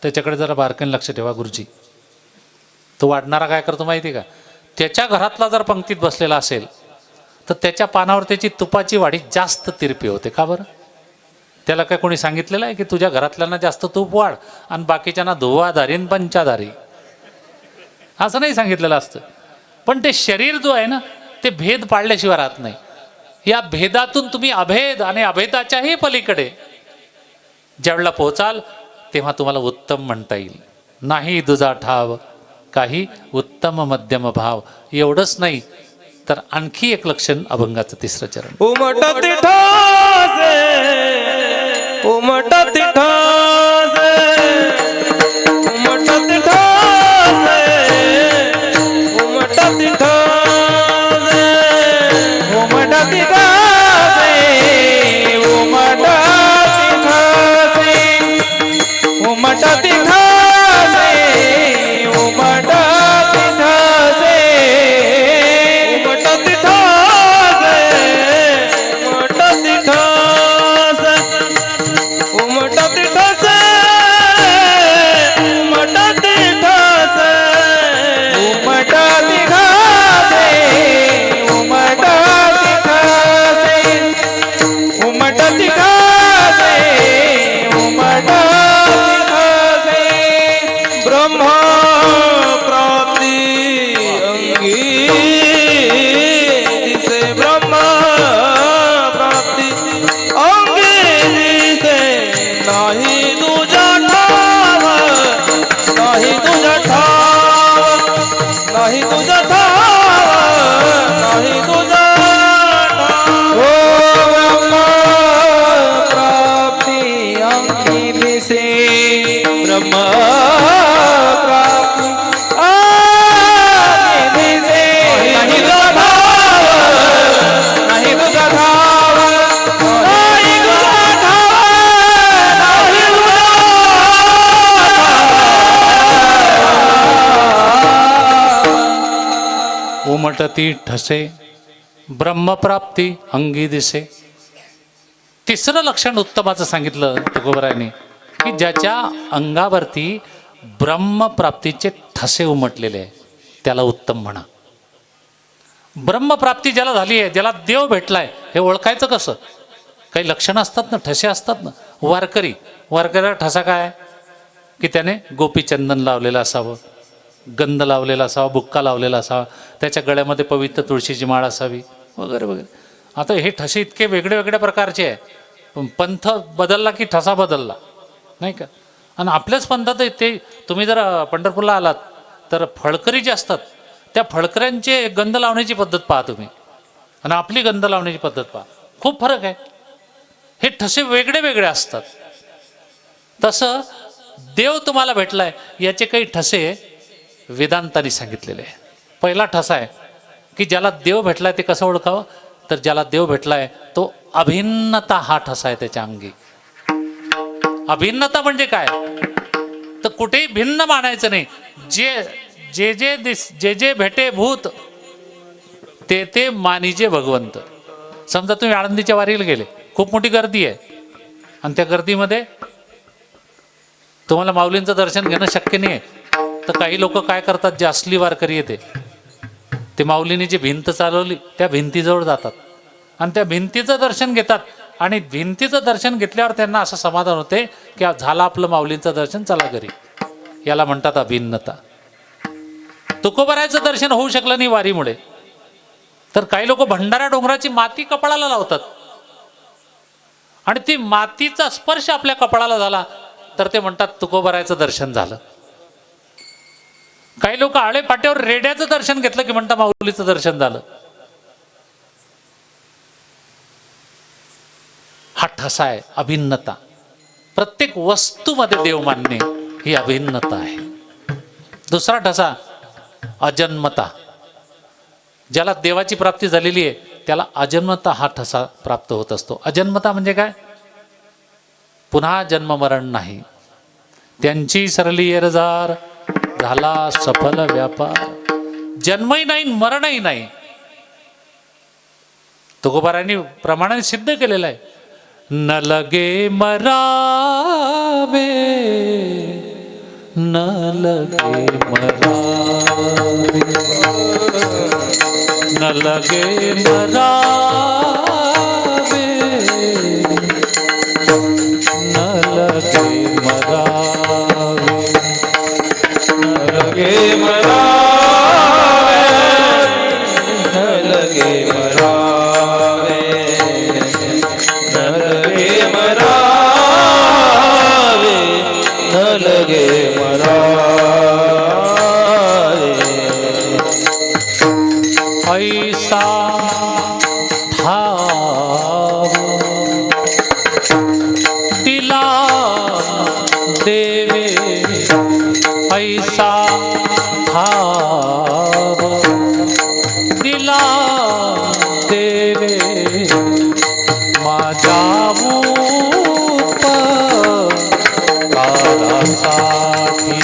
त्याच्याकडे जरा बारकाईने लक्ष ठेवा गुरुजी. तो वाढणारा काय करतो माहिती आहे का? त्याच्या घरातला जर पंक्तीत बसलेला असेल तर त्याच्या पानावर त्याची तुपाची वाढी जास्त तिरपी होते. का बरं? त्याला काय कोणी सांगितलेलं आहे की तुझ्या घरातल्यांना जास्त तूप वाढ आणि बाकीच्यांना धुवाधारी आणि पंचाधारी, असं नाही सांगितलेलं असतं. पण ते शरीर जो आहे ना ते भेद पाडल्याशिवाय राहत नाही. या भेदातून तुम्ही अभेद आणि अभेदाच्याही पलीकडे ज्यावेळेला पोहोचाल तेव्हा तुम्हाला उत्तम म्हणता येईल. नाही तुझा ठाव काही उत्तम मध्यम भाव. एवढंच नाही तर आणखी एक लक्षण अभंगाचं तिसरं चरण. उमटत ठासे उमटत ठासे उमटत ठासे उमटत ठासे उमटत ठासे उमटत ठासे उमटत ठासे उमटत ठासे उमटत ठासे उमटत ठासे उमटत ठासे उमटत ठासे उमटत ठासे उमटत ठासे उमटत ठासे ब्रह्म प्राप्ती अंगी दिसे ब्रह्म प्राप्ती अंगी दिसे नाही तुझा ठाव नाही तुझा ठाव नाही तुझा ठाव नाही तुझा ठाव हो ब्रह्म प्राप्ती अंगी दिसे ब्रह्म प्राप्ती अंगी दिसे नाही तुझा ठाव नाही तुझा ठाव नाही तुझा ठाव नाही तुझा उमटती ठसे ब्रह्मप्राप्ती अंगी दिसे. तिसरं लक्षण उत्तमाचं सांगितलं तुकोबरायांनी की ज्याच्या अंगावरती ब्रह्मप्राप्तीचे ठसे उमटलेले आहे त्याला उत्तम म्हणा. ब्रह्मप्राप्ती ज्याला झाली आहे, ज्याला देव भेटलाय, हे ओळखायचं कसं? काही लक्षणं असतात ना, ठसे असतात ना. वारकऱ्याला ठसा काय की त्याने गोपीचंदन लावलेलं असावं, गंध लावलेला असावा, बुक्का लावलेला असावा, त्याच्या गळ्यामध्ये पवित्र तुळशीची माळ असावी वगैरे वगैरे. आता हे ठसे इतके वेगळे वेगळ्या प्रकारचे आहे. पंथ बदलला की ठसा बदलला नाही का. आणि आपल्याच पंथात ते तुम्ही जर पंढरपूरला आलात तर फळकरी जे असतात त्या फळकऱ्यांचे गंध लावण्याची पद्धत पहा तुम्ही आणि आपली गंध लावण्याची पद्धत पहा, खूप फरक आहे. हे ठसे वेगळे वेगळे असतात. तसं देव तुम्हाला भेटलाय याचे काही ठसे वेदांतांनी सांगितलेले आहे. पहिला ठसा आहे की ज्याला देव भेटलाय ते कसं ओळखावं, तर ज्याला देव भेटलाय तो अभिन्नता हा ठसा आहे त्याच्या अंगी. अभिन्नता म्हणजे काय, तर कुठेही भिन्न मानायचं नाही. जे भेटे भूत ते ते मानिजे भगवंत. समजा तुम्ही आळंदीच्या वारीला गेले, खूप मोठी गर्दी आहे आणि त्या गर्दीमध्ये तुम्हाला माऊलींचं दर्शन घेणं शक्य नाही आहे, तर काही लोक काय करतात, जे असली वारकरी येते ते माऊलीने जी भिंत चालवली त्या भिंतीजवळ जातात आणि त्या भिंतीचं दर्शन घेतात. आणि भिंतीचं दर्शन घेतल्यावर त्यांना असं समाधान होते की झालं आपलं माऊलींचं दर्शन, चला घरी. याला म्हणतात अभिन्नता. तुकोबारायचं दर्शन होऊ शकलं नाही वारीमुळे, तर काही लोक भंडारा डोंगराची माती कपाळाला लावतात आणि ती मातीचा स्पर्श आपल्या कपाळाला झाला तर ते म्हणतात तुकोबारायचं दर्शन झालं. काही लोक आळे पाट्यावर रेड्याचं दर्शन घेतलं की म्हणतात माऊलीचं दर्शन झालं. हा ठसा आहे अभिन्नता. प्रत्येक वस्तूमध्ये देव मानणे ही अभिन्नता आहे. दुसरा ठसा अजन्मता. ज्याला देवाची प्राप्ती झालेली आहे त्याला अजन्मता हा ठसा प्राप्त होत असतो. अजन्मता म्हणजे काय, पुन्हा जन्म मरण नाही. त्यांची सरली येरजार झाला सफल व्यापार. जन्मही नाही मरणही नाही. तुकोबारांनी प्रमाणाने सिद्ध केलेलं आहे. न लगे मरावे न लगे मरावे न लगे मरावे न लगे मरावे न लगे मरावे न लगे मरावे न लगे मरावे उपकारासाठी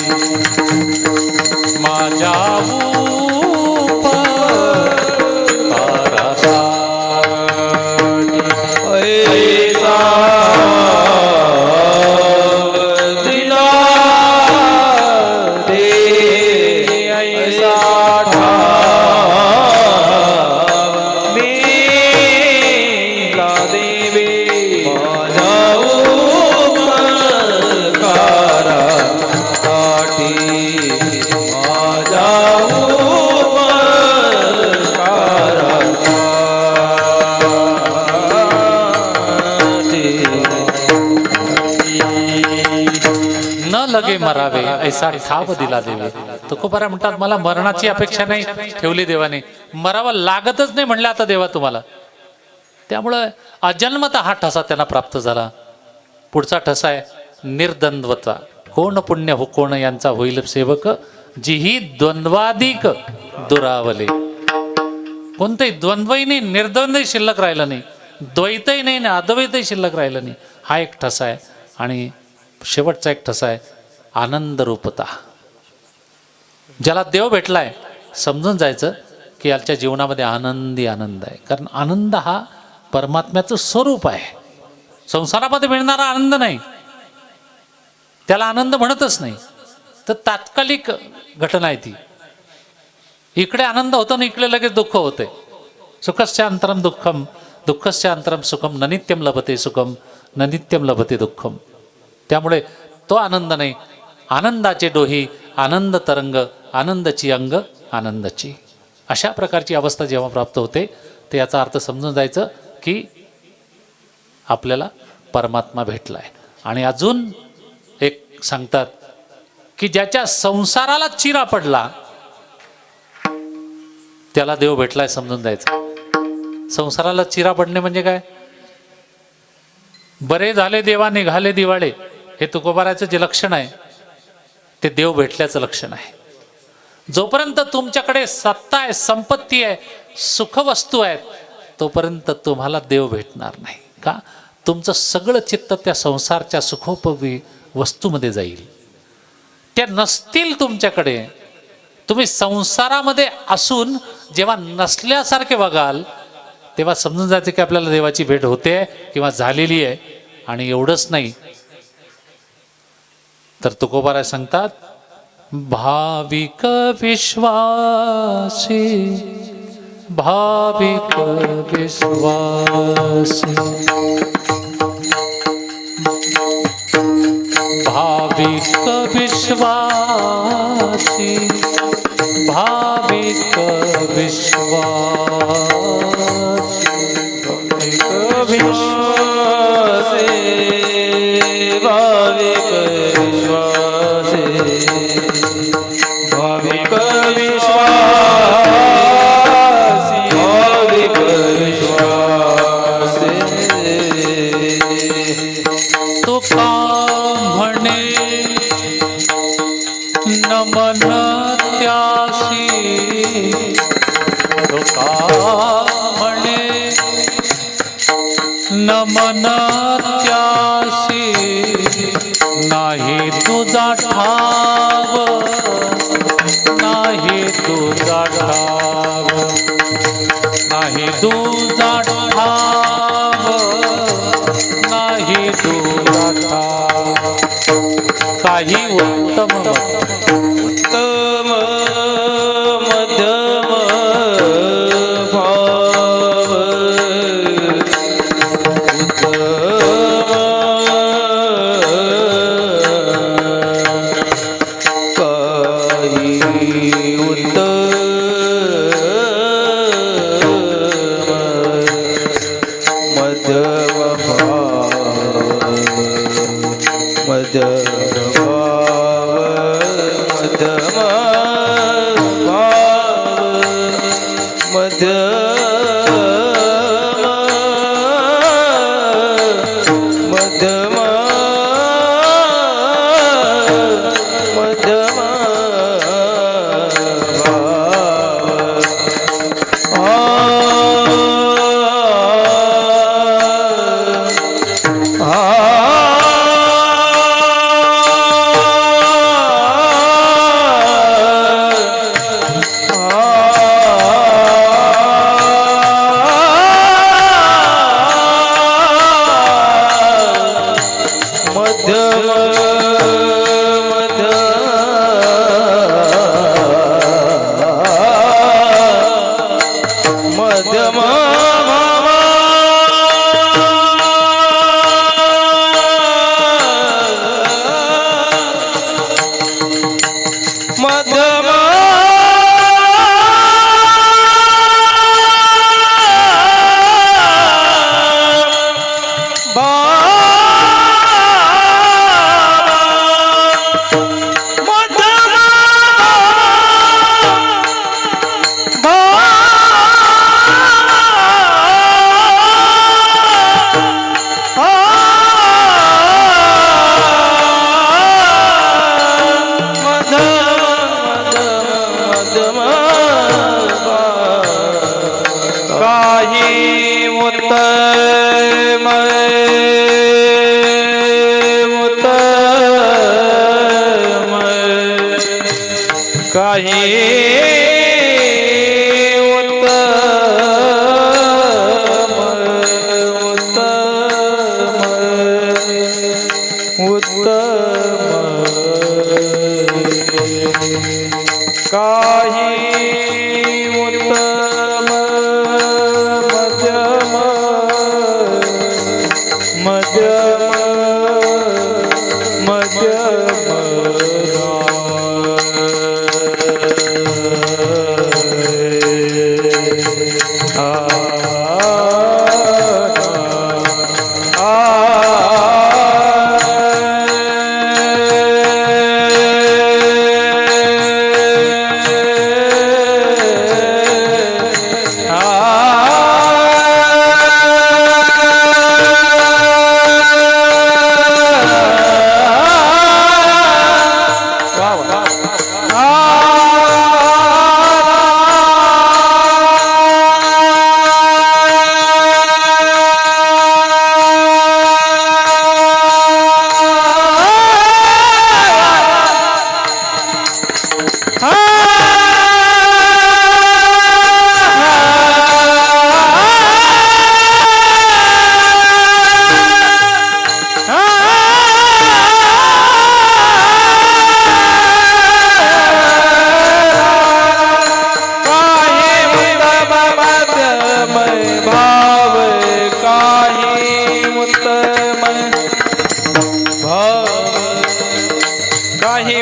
माझ्या ऐसा दिला दे ऐसा ठाव मेला देवे माझ्या उपकारासाठी माझ्या न लगे मरावे ऐसा ठाव दिला देवे. तुकोबारा म्हणतात मला मरणाची अपेक्षा नाही ठेवली देवाने, मरावं लागतच नाही म्हणलं आता देवा तुम्हाला. त्यामुळं अजन्मत हा ठसा त्यांना प्राप्त झाला. पुढचा ठसा आहे निर्द्वंद्वता. कोण पुण्य हो कोण यांचा होईल सेवक, जिही द्वंद्वाधिक दुरावले. कोणतंही द्वंद्वही नाही, निर्द्वंद्वही शिल्लक राहिलं नाही, द्वैतही नाही ना अद्वैतही शिल्लक राहिलं नाही. हा एक ठसा आहे. आणि शेवटचा एक ठसा आहे आनंद रूपता. ज्याला देव भेटलाय समजून जायचं की याच्या जीवनामध्ये आनंदी आनंद आहे. कारण आनंद हा परमात्म्याचं स्वरूप आहे. संसारामध्ये मिळणारा आनंद नाही, त्याला आनंद म्हणतच नाही. तर तात्कालिक घटना आहे ती. इकडे आनंद होतो ना इकडे लगेच दुःख होते. सुखस्य अंतरम दुःखम दुःखस्य अंतरम सुखम न नित्यम लभते सुखम न नित्यम लभते दुःखम. त्यामुळे तो आनंद नाही. आनंदाचे डोही आनंद तरंग आनंदाची अंग आनंदाची. अशा प्रकारची अवस्था जेव्हा प्राप्त होते तर याचा अर्थ समजून जायचं की आपल्याला परमात्मा भेटलाय. आणि अजून एक सांगतात की ज्याच्या संसाराला चिरा पडला त्याला देव भेटलाय समजून जायचं. संसाराला चिरा पडणे म्हणजे काय? बरे झाले देवा निघाले दिवाळे, हे तुकोबाराचं जे लक्षण आहे ते देव भेटल्याचं लक्षण आहे. जोपर्यंत तुमच्याकडे सत्ता आहे, संपत्ती आहे, सुखवस्तू आहेत, तोपर्यंत तुम्हाला देव भेटणार नाही. का? तुमचं सगळं चित्त त्या संसारच्या सुखोपयोगी वस्तूमध्ये जाईल. त्या नसतील तुमच्याकडे. तुम्ही संसारामध्ये असून जेव्हा नसल्यासारखे बघाल तेव्हा समजून जायचं की आपल्याला देवाची भेट होते किंवा झालेली आहे. आणि एवढंच नाही तर तुकोबारा सांगतात भाविक विश्वासी भाविक विश्वासी भाविक विश्वासी भाविक विश्वासी भाविक विश्वासी भाविक विश्वासी भाविक विश्वासी तुका म्हणे नमन त्यासी तुका म्हणे नमन त्यासी नाही तुझा ठाव नाही तुझा ठाव नाही तुझा ठाव नाही तुझा ठाव. काही उत्तम उत्तम मध्यम भाव मध्यम मध्यम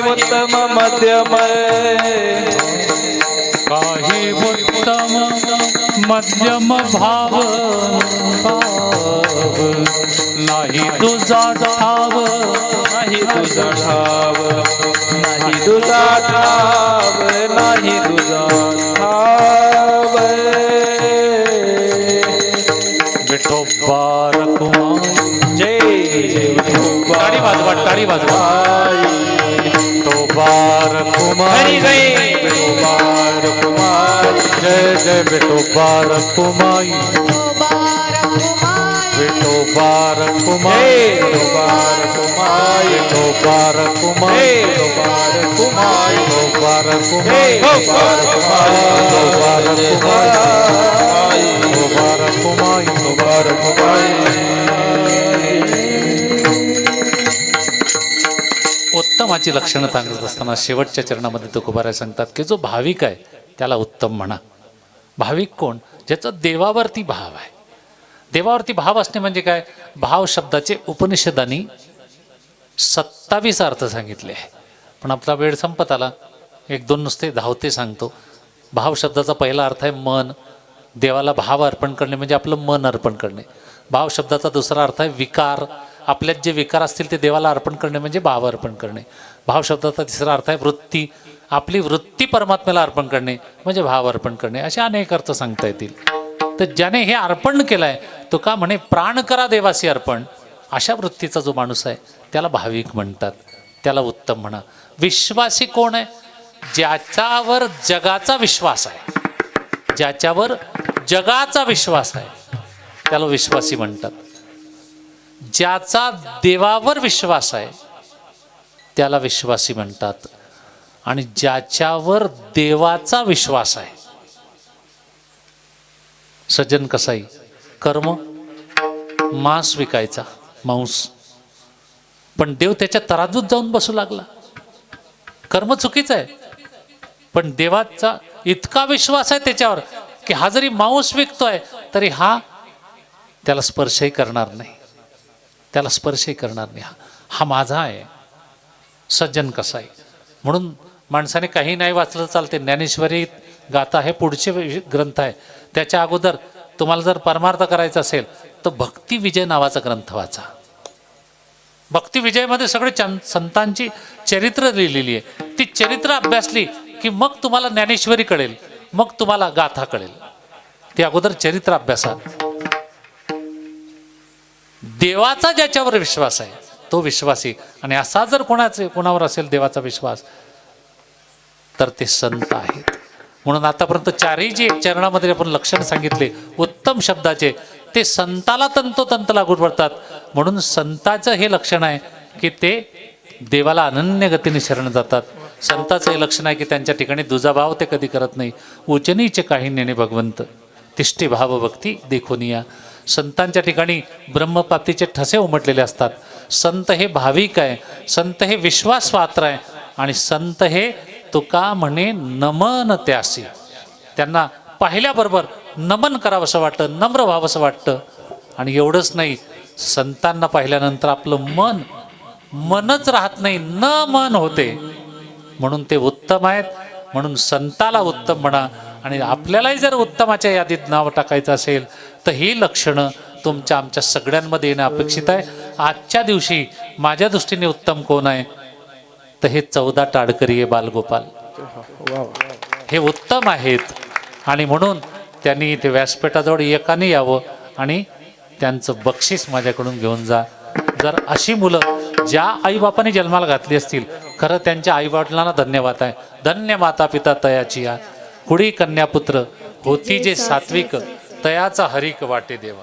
उत्तम मध्यम काही उत्तम मध्यम भाव नाही तुझा ठाव नाही तुझा ठाव नाही तुझा ठाव नाही तुझा ठाव विठोबा रखुमाई जय विठोबा टाळी वाजवा टाळी वाजवा विठोबा रखुमाई जय विठोबा रखुमाई जय जय विठोबा रखुमाई विठोबा रखुमाई विठोबा रखुमाई विठोबा रखुमाई विठोबा रखुमाई विठोबा रखुमाई विठोबा रखुमाई विठोबा रखुमाई विठोबा रखुमाई उत्तमाची लक्षणं सांगत असताना शेवटच्या चरणामध्ये तुकोबाराय सांगतात की जो भाविक आहे त्याला उत्तम म्हणा. भाविक कोण? ज्याचा देवावरती भाव आहे. देवावरती भाव असणे म्हणजे काय? भाव शब्दाचे उपनिषदांनी 27 अर्थ सांगितले आहे, पण आपला वेळ संपत आला. 1-2 नुसते धावते सांगतो. भाव शब्दाचा पहिला अर्थ आहे मन. देवाला भाव अर्पण करणे म्हणजे आपलं मन अर्पण करणे. भाव शब्दाचा दुसरा अर्थ आहे विकार. आपल्यात जे विकार असतील ते देवाला अर्पण करणे म्हणजे भाव अर्पण करणे. भाव शब्दाचा तिसरा अर्थ आहे वृत्ती. आपली वृत्ती परमात्म्याला अर्पण करणे म्हणजे भाव अर्पण करणे. असे अनेक अर्थ सांगता येतील. तर ज्याने हे अर्पण केलं आहे तो का म्हणे प्राण करा देवासी अर्पण. अशा वृत्तीचा जो माणूस आहे त्याला भाविक म्हणतात, त्याला उत्तम म्हणा. विश्वासी कोण आहे? ज्याच्यावर जगाचा विश्वास आहे, ज्याच्यावर जगाचा विश्वास आहे त्याला विश्वासी म्हणतात. ज्याचा देवावर विश्वास आहे त्याला विश्वासी म्हणतात. आणि ज्याच्यावर देवाचा विश्वास आहे, सज्जन कसाई, कर्म मांस विकायचा, मांस पण देव त्याच्या तराजूत जाऊन बसू लागला. कर्म चुकीचं आहे, पण देवाचा इतका विश्वास आहे त्याच्यावर की हा जरी मांस विकतोय तरी हा त्याला स्पर्शही करणार नाही, त्याला स्पर्शही करणार नाही. हा माझा आहे. सज्जन कसा आहे. म्हणून माणसाने काही नाही वाचलं चालते. ज्ञानेश्वरी गाथा हे पुढचे ग्रंथ आहे. त्याच्या अगोदर तुम्हाला जर परमार्थ करायचा असेल तर भक्ती विजय नावाचा ग्रंथ वाचा. भक्ती विजयमध्ये सगळे संतांची चरित्र लिहिलेली आहे. ती चरित्र अभ्यासली की मग तुम्हाला ज्ञानेश्वरी कळेल, मग तुम्हाला गाथा कळेल. ती अगोदर चरित्र अभ्यासा. देवाचा ज्याच्यावर विश्वास आहे तो विश्वासी, आणि असा जर कोणावर असेल देवाचा विश्वास तर ते संत आहेत. म्हणून आतापर्यंत चारही जे चरणामध्ये आपण लक्षण सांगितले उत्तम शब्दाचे, ते संताला तंतोतंत लागू पडतात. म्हणून संताचं हे लक्षण आहे की ते देवाला अनन्य गतीने शरण जातात. संताचं हे लक्षण आहे की त्यांच्या ठिकाणी दुजाभाव ते कधी करत नाही. उचनीचे काही नेणे भगवंत तिष्ठे भाव भक्ती देखोनिया. संतांच्या ठिकाणी ब्रह्मप्राप्तीचे ठसे उमटलेले असतात. संत हे भाविक आहे, संत हे विश्वास पात्र आहे, आणि संत हे तुका म्हणे नमन त्यासी. त्यांना पाहिल्याबरोबर नमन करावंसं वाटतं, नम्र व्हावंसं वाटतं. आणि एवढंच नाही, संतांना पाहिल्यानंतर आपलं मनच राहत नाही, न मन होते. म्हणून ते उत्तम आहेत. म्हणून संताला उत्तम म्हणा. आणि आपल्यालाही जर उत्तमाच्या यादीत नाव टाकायचं असेल तर ही लक्षणं तुमच्या आमच्या सगळ्यांमध्ये येणं अपेक्षित आहे. आजच्या दिवशी माझ्या दृष्टीने उत्तम कोण आहे तर हे 14 टाळकरी आहे, बालगोपाल हे उत्तम आहेत. आणि म्हणून त्यांनी इथे व्यासपीठाजवळ एकाने यावं आणि त्यांचं बक्षीस माझ्याकडून घेऊन जा. जर अशी मुलं ज्या आईबापाने जन्माला घातली असतील, खरं त्यांच्या आईवडिलांना धन्यवाद आहे. धन्य माता पिता तयाची या, कुडी कन्यापुत्र होती जे सात्विक, तयाचा हरिक वाटे देवा.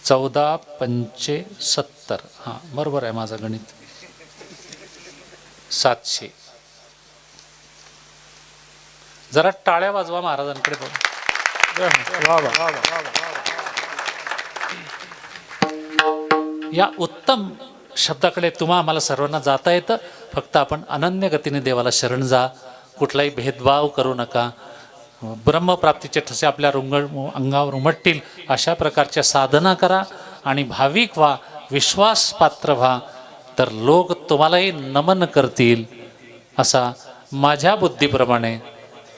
14 पंचे 70. हां बरोबर आहे माझं गणित. 700. जरा टाळ्या वाजवा महाराजांकडे बघा. या उत्तम शब्दाकडे तुम्हा आम्हाला सर्वांना जाता येतं. फक्त आपण अनन्य गतीने देवाला शरण जा. कुठलाही भेदभाव करू नका. ब्रह्मप्राप्तीचे ठसे आपल्या अंगावर उमटतील अशा प्रकारच्या साधना करा आणि भाविक व्हा, विश्वास पात्र व्हा, तर लोक तुम्हालाही नमन करतील. असा माझ्या बुद्धीप्रमाणे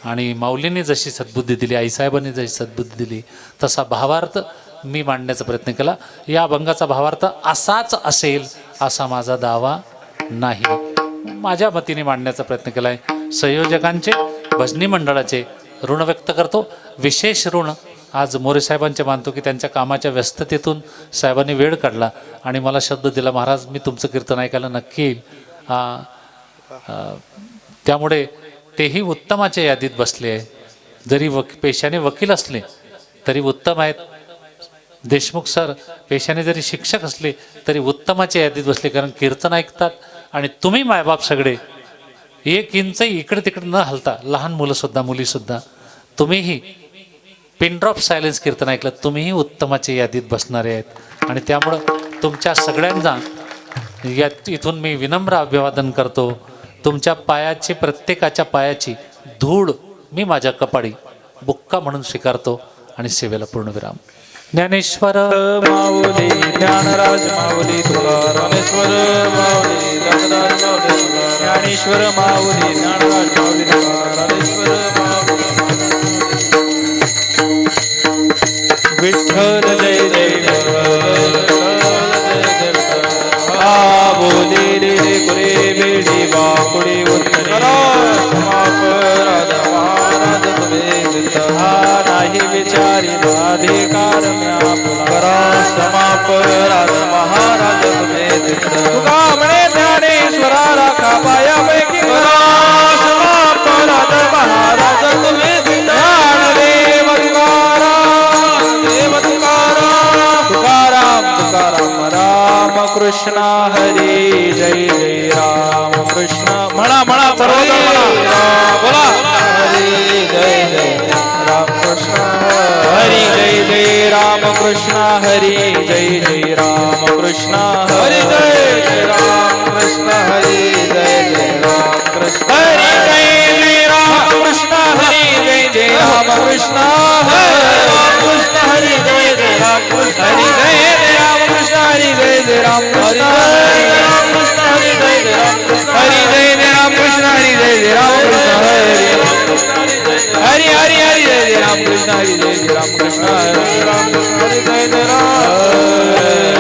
आणि माऊलींनी जशी सद्बुद्धी दिली, आईसाहेबांनी जशी सद्बुद्धी दिली, तसा भावार्थ मी मांडण्याचा प्रयत्न केला. या अभंगाचा भावार्थ असाच असेल असा माझा दावा नाही, माझ्या मतीने मांडण्याचा प्रयत्न केला आहे. संयोजकांचे, भजनी मंडळाचे ऋण व्यक्त करतो. विशेष ऋण आज मोरे साहेबांचे मानतो की त्यांच्या कामाच्या व्यस्ततेतून साहेबांनी वेळ काढला आणि मला शब्द दिला, महाराज मी तुमचं कीर्तन ऐकायला नक्की येईल. त्यामुळे तेही उत्तमाच्या यादीत बसले आहे. जरी पेशाने वकील असले तरी उत्तम आहेत. देशमुख सर पेशाने जरी शिक्षक असले तरी उत्तमाच्या यादीत बसले, कारण कीर्तन ऐकतात. आणि तुम्ही मायबाप सगळे एक इंचही इकडे तिकडे न हलता, लहान मुलंसुद्धा मुलीसुद्धा, तुम्हीही पिन ड्रॉप सायलेन्स कीर्तन ऐकलं, तुम्हीही उत्तमाच्या यादीत बसणारे आहेत. आणि त्यामुळं तुमच्या सगळ्यांना इथून मी विनम्र अभिवादन करतो. तुमच्या पायाची, प्रत्येकाच्या पायाची धूळ मी माझ्या कपाळी बुक्का म्हणून स्वीकारतो आणि सेवेला पूर्णविराम. ज्ञानेश्वर माऊली, ज्ञानराज माऊली, तुकारामेश्वर माऊली, ज्ञानराज माऊली, ज्ञानेश्वर माऊली, ज्ञानराज माऊली, तुकारामेश्वर माऊली. विठ्ठल जय जय बोली रे गुरे बेडी बापुडी उत्तरे माप राजा महाराज तुम्ही नाही विचारी अधिकार करा समाप राजा महाराज तुम्ही तुका म्हणे ज्ञानेश्वरा राखा पायापैकी करा समाप राजा महाराज तुम्ही ज्ञान देव तुकाराम, देव तुकाराम, तुकाराम तुकाराम, राम कृष्ण हरी जय जय राम कृष्ण. म्हणा म्हणा सर्वजण म्हणा, बोला हरी जय जय राम कृष्ण हरी जय जय राम कृष्ण हरी जय जय राम कृष्ण. कृष्ण हरी जय जय राम कृष्ण हरी जय जय राम कृष्ण हरी जय जय राम कृष्ण हरी जय जय राम कृष्ण हरी जय जय राम कृष्ण हरी जय जय राम कृष्ण हरी जय जय राम कृष्ण हरी जय जय राम कृष्ण हरी जय जय राम कृष्ण हरी जय जय राम कृष्ण हरी हरी हरी जय जय राम कृष्ण हरी जय जय राम कृष्ण हरी राम कृष्ण हरी जय जय राम